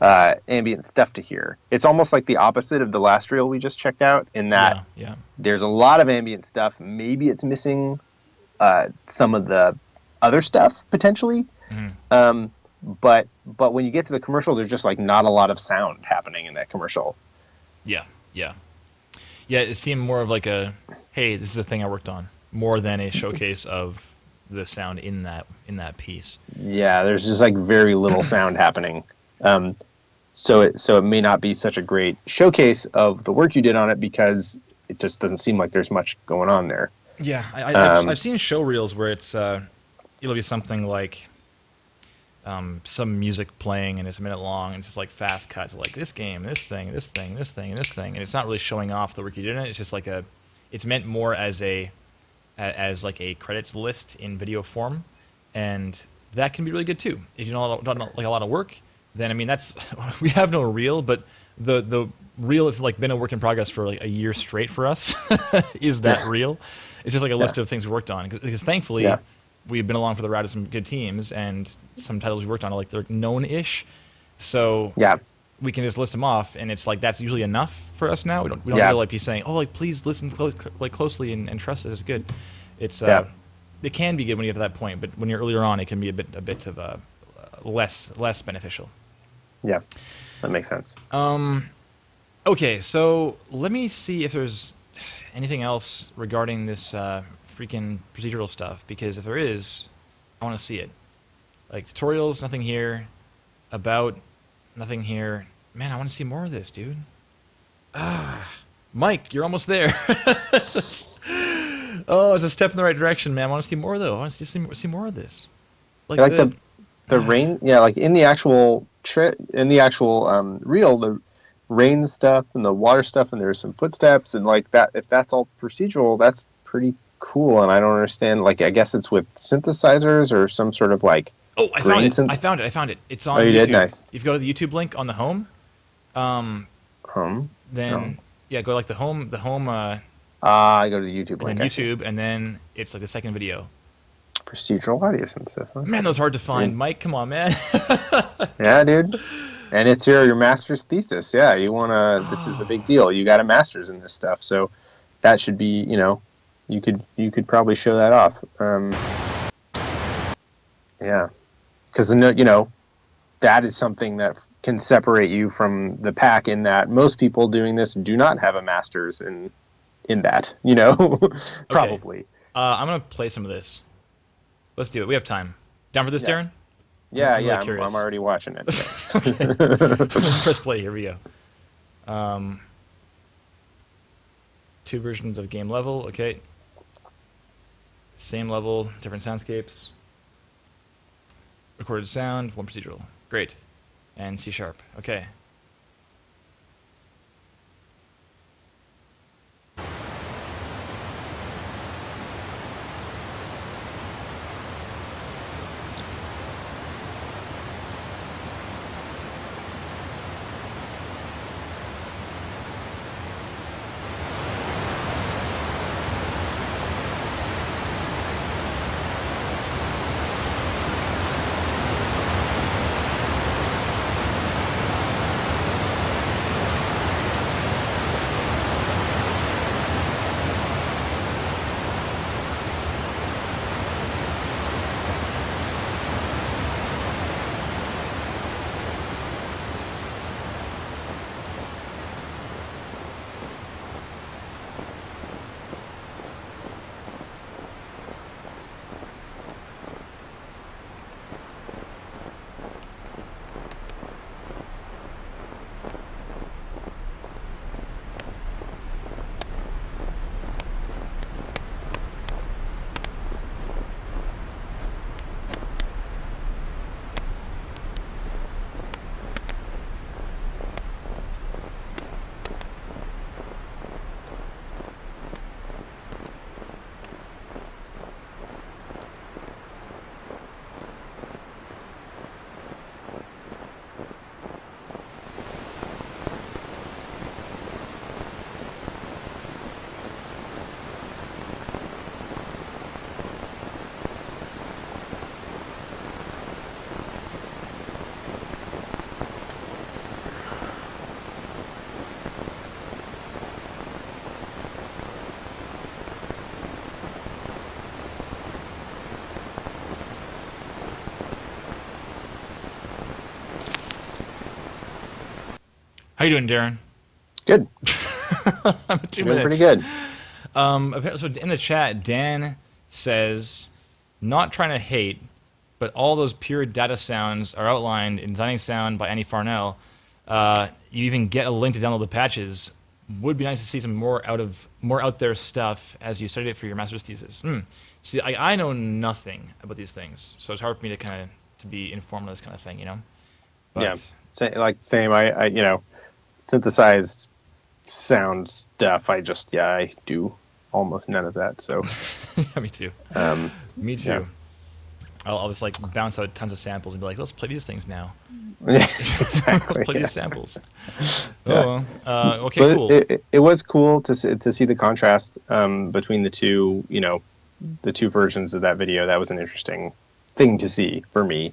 ambient stuff to hear. It's almost like the opposite of the last reel we just checked out, in that there's a lot of ambient stuff. Maybe it's missing some of the other stuff potentially. But when you get to the commercial, there's just like not a lot of sound happening in that commercial. Yeah, it seemed more of like a, hey, this is a thing I worked on, more than a showcase of the sound in that piece. Yeah, there's just like very little sound happening. So it may not be such a great showcase of the work you did on it, because it just doesn't seem like there's much going on there. Yeah, I've seen show reels where it's it'll be something like some music playing, and it's a minute long, and it's just like fast cuts, like this game, this thing, this thing, this thing, and this thing, and it's not really showing off the work you did in it. It's just like it's meant more as like a credits list in video form, and that can be really good too. If you don't like a lot of work, then I mean we have no reel, but the reel has like been a work in progress for like a year straight for us. Is that real? It's just like a list of things we worked on, because thankfully. Yeah. We've been along for the ride of some good teams, and some titles we worked on are like they're known-ish, so we can just list them off, and it's like that's usually enough for us now. We don't really like be saying, oh, like please listen closely and trust us. It's good. It's it can be good when you get to that point, but when you're earlier on, it can be a bit of less beneficial. Yeah, that makes sense. Okay, so let me see if there's anything else regarding this. Freaking procedural stuff, because if there is, I want to see it. Like tutorials, nothing here. About, nothing here. Man, I want to see more of this, dude. Mike, you're almost there. Oh, it's a step in the right direction, man. I want to see more though. I want to see more of this. Like the rain, like in the actual reel, the rain stuff and the water stuff, and there's some footsteps and like that. If that's all procedural, that's pretty cool, and I don't understand. Like, I guess it's with synthesizers or some sort of like. Oh, I found it. It's on. Oh, you YouTube. did? Nice. If you go to the YouTube link on the home, then go to like the home. I go to the YouTube link. YouTube, and then it's like the second video. Procedural audio synthesis. Man, those hard to find. Mike, come on, man. Yeah, dude. And it's your master's thesis. Yeah, you wanna. This is a big deal. You got a master's in this stuff, so that should be, you could probably show that off. Yeah, because that is something that can separate you from the pack, in that most people doing this do not have a master's in that. Probably. Okay. I'm gonna play some of this. Let's do it. We have time. Down for this, Darren? Yeah, I'm really I'm already watching it. Okay. Press play. Here we go. 2 versions of game level. Okay. Same level, different soundscapes. Recorded sound, 1 procedural. Great. And C#. Okay. How you doing, Darren? Good. I'm at 2 Doing minutes. pretty good. So in the chat, Dan says, not trying to hate, but all those pure data sounds are outlined in Designing Sound by Annie Farnell. You even get a link to download the patches. Would be nice to see some more out there stuff as you studied it for your master's thesis. See, I know nothing about these things, so it's hard for me to be informed on this kind of thing, you know. But, Yeah, same. I synthesized sound stuff. I do almost none of that. So yeah, me too. Me too. Yeah. I'll just like bounce out tons of samples and be like, let's play these things now. Yeah, exactly. Let's play yeah. these samples. Yeah. Oh, okay, But cool. it was cool to see the contrast between the two. The two versions of that video. That was an interesting thing to see for me.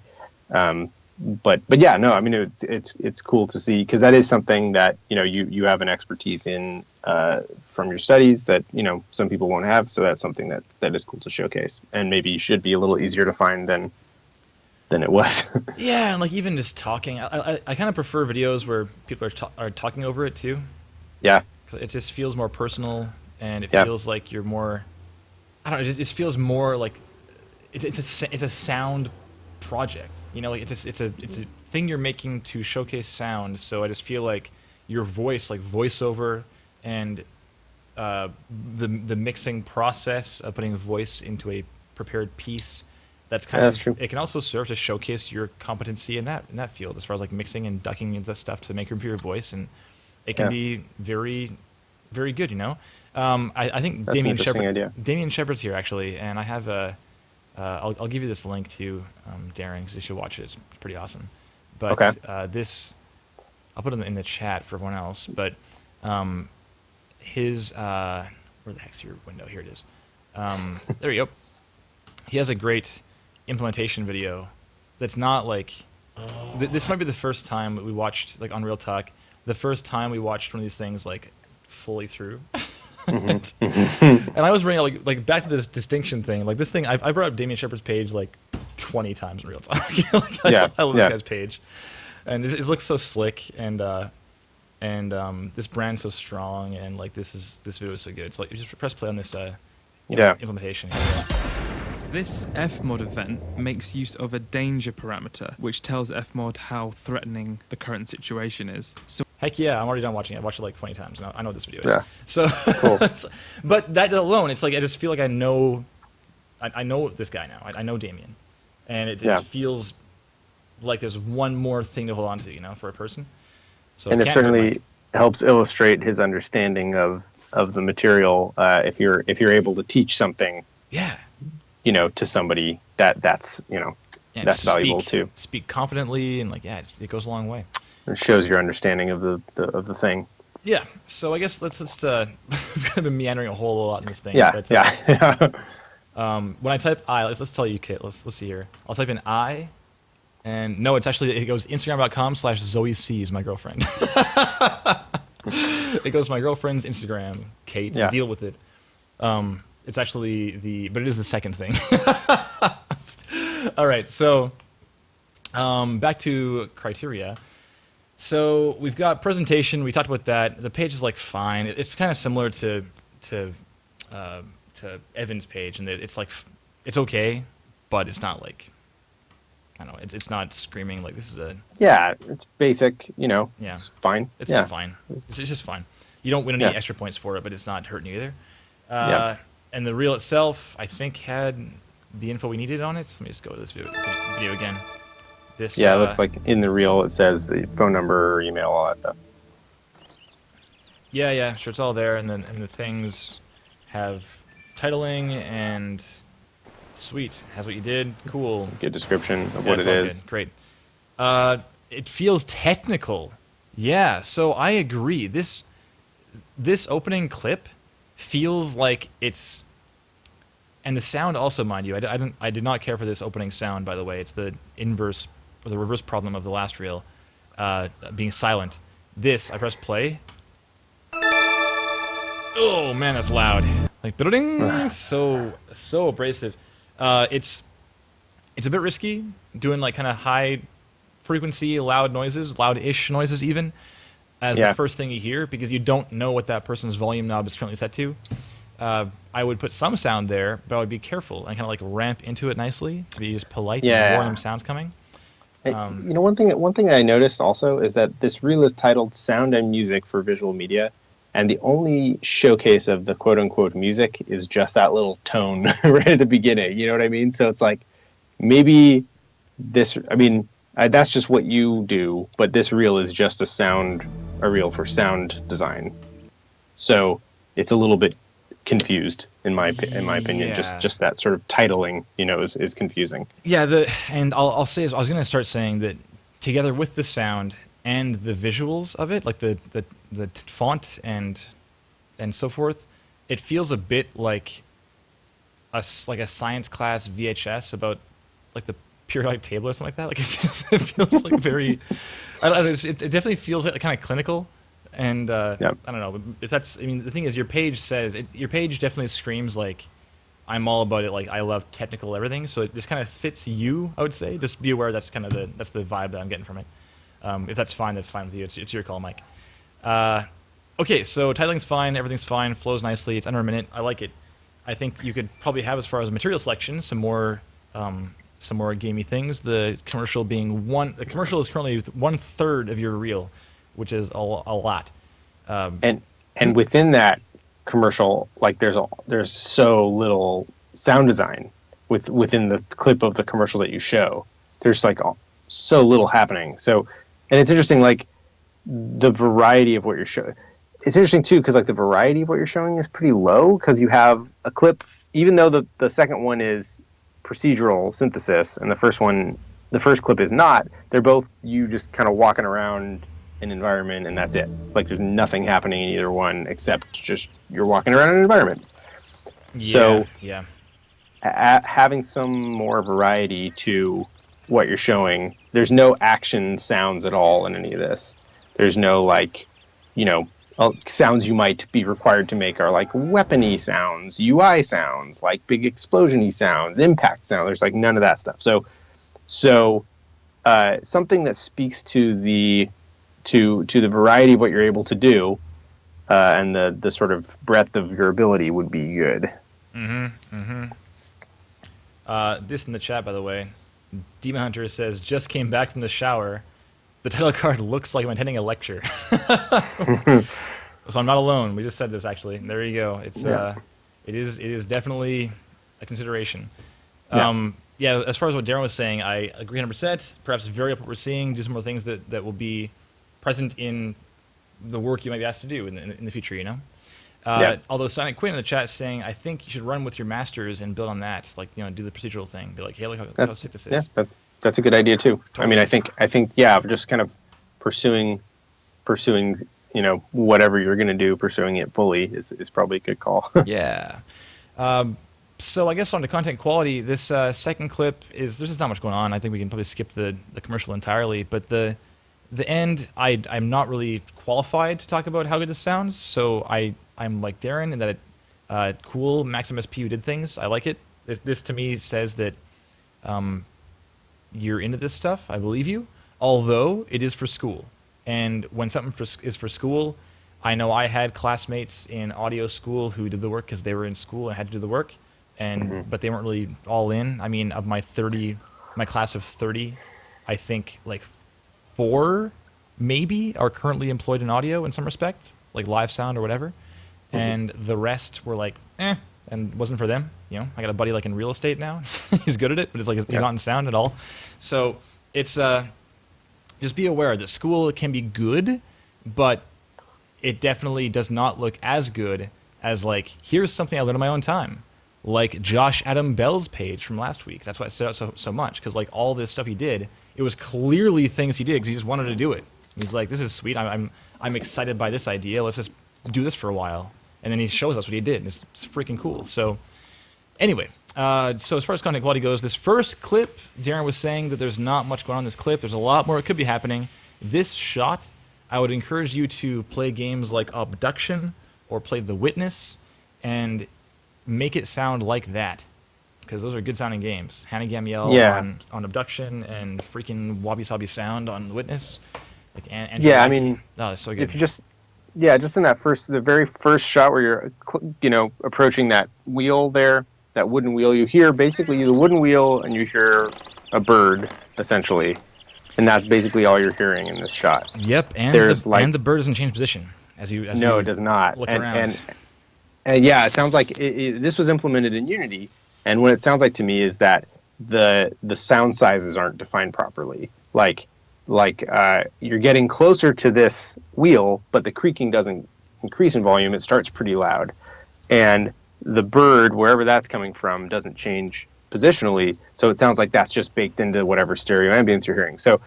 But yeah, no, I mean it's cool to see, because that is something that you have an expertise in from your studies that some people won't have. So that's something that is cool to showcase, and maybe should be a little easier to find than it was. Yeah, and like even just talking, I kind of prefer videos where people are talking over it too. Yeah, 'Cause it just feels more personal, and it Yeah. feels like you're more. I don't know. It just feels more like it's a sound project. Like it's a thing you're making to showcase sound. So I just feel like your voice, like voiceover, and the mixing process of putting voice into a prepared piece. That's kind That's of true. It can also serve to showcase your competency in that field, as far as like mixing and ducking into stuff to make room for your voice, and it can Yeah. be very, very good. I think That's an interesting idea. Damien Shepard's here actually, and I have I'll give you this link to Darren, because you should watch it. It's pretty awesome. But Okay. this, I'll put it in the chat for everyone else. But his where the heck's your window? Here it is. There you go. He has a great implementation video. That's not like this might be the first time that we watched, like on Real Talk, the first time we watched one of these things like fully through. And I was bringing like back to this distinction thing. Like this thing, I brought up Damien Shepard's page like 20 times in Real Talk. I love this guy's page, and it looks so slick, and this brand's so strong, and like this video is so good. So like, you just press play on this implementation. This fmod event makes use of a danger parameter, which tells fmod how threatening the current situation is. So Heck yeah, I'm already done watching it. I watched it like 20 times. I know what this video is. Yeah. So, Cool. but that alone, it's like I just feel like I know this guy now. I know Damien, and it just feels like there's one more thing to hold on to, for a person. So And it can't hurt, certainly Mike. helps illustrate his understanding of the material. If you're able to teach something, Yeah. to somebody, that's And that's valuable too. Speak confidently, and like it goes a long way. It shows your understanding of the thing. Yeah. So I guess let's we've kind of been meandering a whole lot in this thing. Yeah, But, yeah. When I type I, let's tell you, Kit. Let's see here. I'll type in I, and no, it goes Instagram.com/Zoe C's my girlfriend. It goes to my girlfriend's Instagram, Kate. Yeah. Deal with it. It's actually but it is the second thing. All right, so back to criteria. So we've got presentation. We talked about that. The page is like fine. It's kind of similar to Evan's page, and it's like it's okay, but it's not like I don't know. It's not screaming like this is a Yeah, it's basic. Yeah. It's fine. It's yeah. fine. It's just fine. You don't win any extra points for it, but it's not hurting you either. Yeah. And the reel itself, I think, had the info we needed on it. So let me just go to this video again. This Yeah, it looks like in the reel it says the phone number, email, all that stuff. Yeah, sure, it's all there, and the things have titling and sweet. Has what you did. Cool. Good description of Yeah, what it's it all is. good. Great. It feels technical. Yeah, so I agree. This opening clip feels like it's, and the sound also, mind you, I did not care for this opening sound. By the way, it's the inverse or the reverse problem of the last reel, being silent. This, I press play. Oh man, that's loud. Like ding, so abrasive. It's a bit risky doing like kind of high frequency, loud noises, loud-ish noises even. as the first thing you hear because you don't know what that person's volume knob is currently set to. I would put some sound there, but I would be careful and kind of like ramp into it nicely to be just polite and warn them sounds coming. One thing I noticed also is that this reel is titled "Sound and Music for Visual Media," and the only showcase of the quote unquote music is just that little tone right at the beginning. You know what I mean? So it's like maybe this. I mean, that's just what you do, but this reel is just a reel for sound design. So it's a little bit confused in my opinion. Just that sort of titling, is confusing. Yeah, and I'll say is I was going to start saying that together with the sound and the visuals of it, like the font and so forth, it feels a bit like a science class VHS about like the periodic table or something like that. Like it feels like very. I don't know, it definitely feels like kind of clinical. And I don't know if that's. I mean, the thing is, your page definitely screams like I'm all about it. Like I love technical everything. So this kind of fits you, I would say. Just be aware that's kind of the vibe that I'm getting from it. If that's fine with you. It's your call, Mike. Okay, so titling's fine, everything's fine, flows nicely. It's under a minute. I like it. I think you could probably have as far as material selection some more gamey things. The commercial being The commercial is currently 1/3 of your reel, which is a lot. And within that commercial, like there's so little sound design within the clip of the commercial that you show. There's like so little happening. So, and it's interesting, like the variety of what you're showing. It's interesting too, because like the variety of what you're showing is pretty low, because you have a clip, even though the second one is procedural synthesis and the first clip is not. They're both you just kind of walking around an environment and that's it. Like there's nothing happening in either one except just you're walking around an environment. Having some more variety to what you're showing. There's no action sounds at all in any of this. There's no sounds you might be required to make are like weapony sounds, UI sounds, like big explosion-y sounds, impact sound. There's like none of that stuff. So something that speaks to the variety of what you're able to do, and the sort of breadth of your ability would be good. This in the chat, by the way, Demon Hunter says, just came back from the shower. The title card looks like I'm attending a lecture. So I'm not alone. We just said this actually. There you go. It's it is definitely a consideration. As far as what Darren was saying, I agree 100%. Perhaps vary up what we're seeing, do some more things that will be present in the work you might be asked to do in the future, Although Sonic Quinn in the chat is saying, I think you should run with your masters and build on that, like, do the procedural thing. Be like, hey, look how sick this is. Yeah, that's a good idea too. Totally. I mean, I think just kind of pursuing, whatever you're going to do, pursuing it fully is probably a good call. Yeah. So I guess on to content quality, this second clip there's just not much going on. I think we can probably skip the commercial entirely, but the end, I'm not really qualified to talk about how good this sounds, so I'm like Darren in that cool, Maximus PU did things. I like it. This to me says that you're into this stuff. I believe you, although it is for school. And when something is for school, I know I had classmates in audio school who did the work because they were in school and had to do the work, but they weren't really all in. I mean, of my class of 30, I think like 4 maybe are currently employed in audio in some respect, like live sound or whatever, and the rest were like, and wasn't for them. I got a buddy like in real estate now. He's good at it, but it's like he's not in sound at all. So it's just be aware that school can be good, but it definitely does not look as good as like, here's something I learned on my own time, like Josh Adam Bell's page from last week. That's why it stood out so much, because like all this stuff he did, it was clearly things he did because he just wanted to do it. He's like, this is sweet. I'm excited by this idea. Let's just do this for a while. And then he shows us what he did. And it's freaking cool. So anyway, so as far as content quality goes, this first clip, Darren was saying that there's not much going on in this clip. There's a lot more that could be happening. This shot, I would encourage you to play games like Abduction or play The Witness and make it sound like that, because those are good sounding games. Hannah Gamiel on Abduction and freaking Wabi Sabi Sound on The Witness. Like and Yeah, I mean, oh, that's so good. if you just in the very first shot where you're approaching that wheel there, that wooden wheel, you hear basically the wooden wheel and you hear a bird essentially, and that's basically all you're hearing in this shot. Yep, and the bird doesn't change position as you it does not. Look around. And yeah, it sounds like this was implemented in Unity, and what it sounds like to me is that the sound sizes aren't defined properly. Like you're getting closer to this wheel, but the creaking doesn't increase in volume. It starts pretty loud, and the bird, wherever that's coming from, doesn't change positionally. So it sounds like that's just baked into whatever stereo ambience you're hearing. So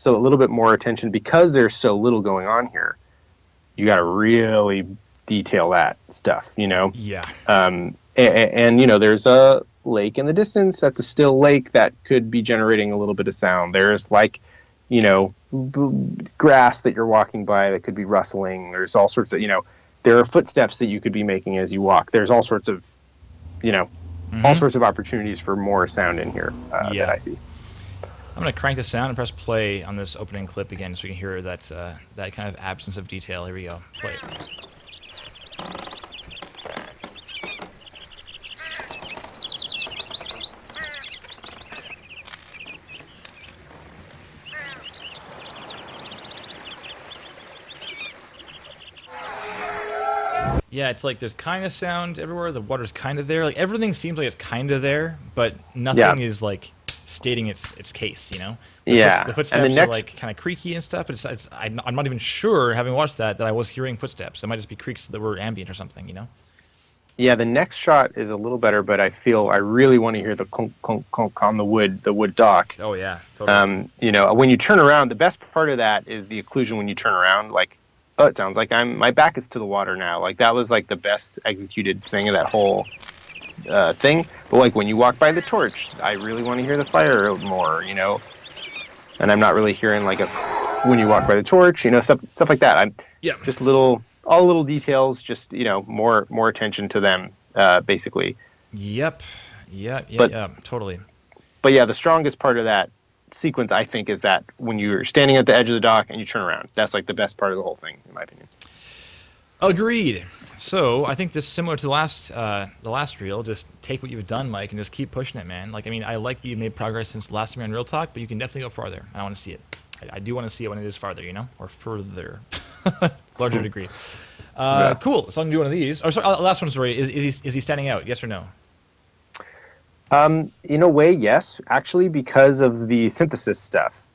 a little bit more attention, because there's so little going on here. You got to really detail that stuff, Yeah. And there's a lake in the distance. That's a still lake that could be generating a little bit of sound. There's grass that you're walking by that could be rustling. There's all sorts of, there are footsteps that you could be making as you walk. There's all sorts of, all sorts of opportunities for more sound in here that I see. I'm going to crank the sound and press play on this opening clip again so we can hear that kind of absence of detail. Here we go. Play it. Yeah, it's like there's kind of sound everywhere. The water's kind of there. Like everything seems like it's kind of there, but nothing is like stating its case. The footsteps are like kind of creaky and stuff. But I'm not even sure, having watched that I was hearing footsteps. It might just be creaks that were ambient or something. Yeah, the next shot is a little better, but I really want to hear the clunk clunk clunk on the wood dock. Oh yeah, totally. When you turn around, the best part of that is the occlusion when you turn around. Like, oh, it sounds like my back is to the water now. Like that was like the best executed thing of that whole thing. But like when you walk by the torch, I really want to hear the fire more, and I'm not really hearing when you walk by the torch, stuff like that. Just all little details, just more attention to them, basically. Yep, totally. But yeah, the strongest part of that sequence, I think, is that when you're standing at the edge of the dock and you turn around. That's like the best part of the whole thing, in my opinion. Agreed. So I think this is similar to the last reel. Just take what you've done, Mike, and just keep pushing it, man. I like that you made progress since last time on Real Talk, but you can definitely go farther. I want to see it. I do want to see it when it is farther, or further, larger degree. Cool. So I'm gonna do one of these. Oh, sorry. Last one, sorry. Is he standing out? Yes or no? In a way, yes. Actually, because of the synthesis stuff,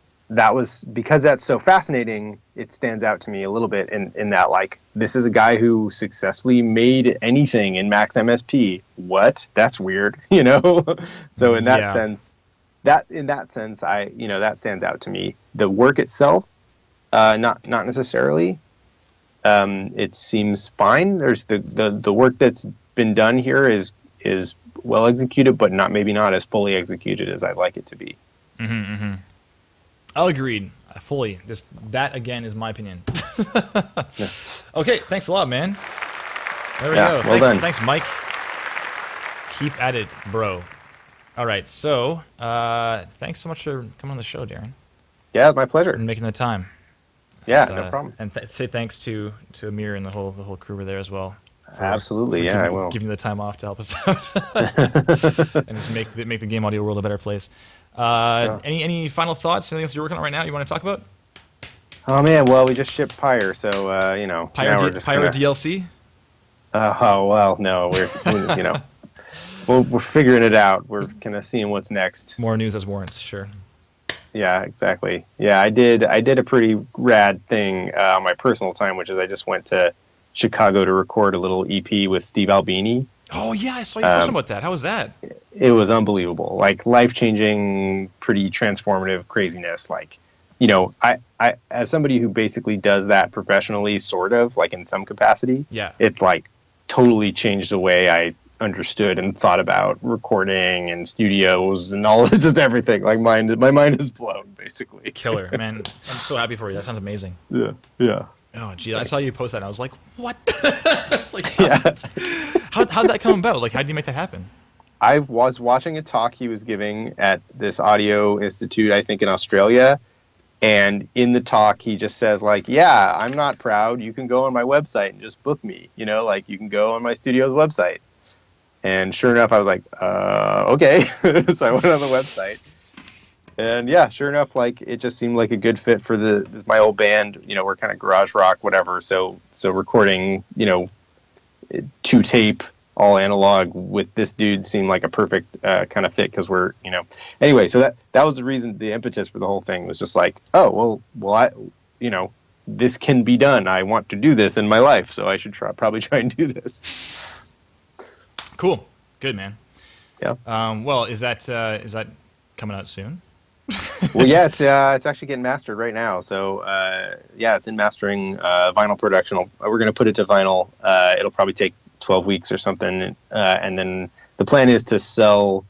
because that's so fascinating. It stands out to me a little bit in that, like, this is a guy who successfully made anything in Max MSP. What? That's weird, So in that sense, I that stands out to me. The work itself, not necessarily. It seems fine. There's the work that's been done here is well executed, but not as fully executed as I'd like it to be. I'll agree. Fully. Just that again is my opinion. Okay, thanks a lot, man. There we go. Thanks, Mike. Keep at it, bro. All right, so thanks so much for coming on the show, Darren. Yeah, my pleasure. And making the time. Yeah, no problem. And say thanks to Amir and the whole crew over there as well. Absolutely, I will. Giving the time off to help us out and just make the game audio world a better place. Any final thoughts? Anything else you're working on right now you want to talk about? Oh man, well, we just shipped Pyre, so Pyre DLC. Oh well, no, we're figuring it out. We're kind of seeing what's next. More news as warrants, sure. Yeah, exactly. Yeah, I did a pretty rad thing on my personal time, which is I just went to Chicago to record a little EP with Steve Albini. Oh yeah, I saw you posting about that. How was that? It was unbelievable. Like life-changing, pretty transformative craziness. Like, I as somebody who basically does that professionally, sort of, like in some capacity. Yeah. It's like totally changed the way I understood and thought about recording and studios and all just everything. Like my mind is blown, basically. Killer, man. I'm so happy for you. That sounds amazing. Yeah. Oh, gee, I saw you post that, and I was like, what? It's like, how'd that come about? Like, how did you make that happen? I was watching a talk he was giving at this audio institute, I think in Australia, And in the talk, he just says like, "Yeah, I'm not proud. You can go on my website and just book me. You know, like you can go on my studio's website." And sure enough, I was like, "Okay." So I went on the website, and yeah, sure enough, like it just seemed like a good fit for my old band. You know, we're kind of garage rock, whatever. So recording, you know, to tape, all analog with this dude seemed like a perfect kind of fit because we're, you know, anyway. So that was the reason, the impetus for the whole thing was just like, oh well, I, you know, this can be done. I want to do this in my life, so I should probably try and do this. Cool. Good, man. Yeah. Well, is that coming out soon? Well, yeah, it's actually getting mastered right now. So yeah, it's in mastering, vinyl production. We're going to put it to vinyl. It'll probably take 12 weeks or something, and then the plan is to sell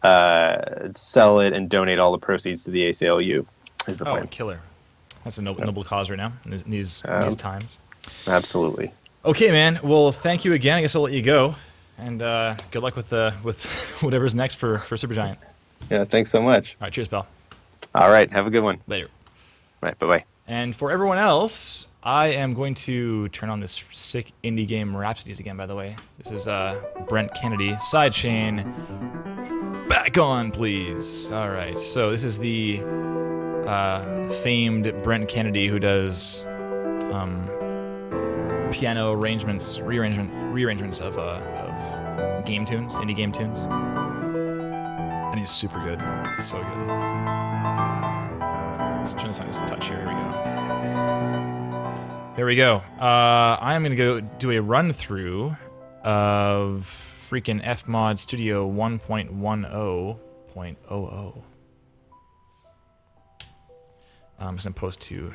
it and donate all the proceeds to the ACLU. Is the plan? Oh, killer! That's a noble cause right now in these times. Absolutely. Okay, man. Well, thank you again. I guess I'll let you go, and good luck with whatever's next for Supergiant. Yeah. Thanks so much. All right. Cheers, pal. All right. Have a good one. Later. All right. Bye bye. And for everyone else, I am going to turn on this sick indie game Rhapsodies again, by the way. This is Brent Kennedy. Sidechain. Back on, please. All right. So this is the famed Brent Kennedy who does piano rearrangements of game tunes, indie game tunes. And he's super good. He's so good. Let's turn this on just a touch here. Here we go. There we go. I am going to go do a run through of freaking Fmod Studio 1.10.00. I'm just going to post to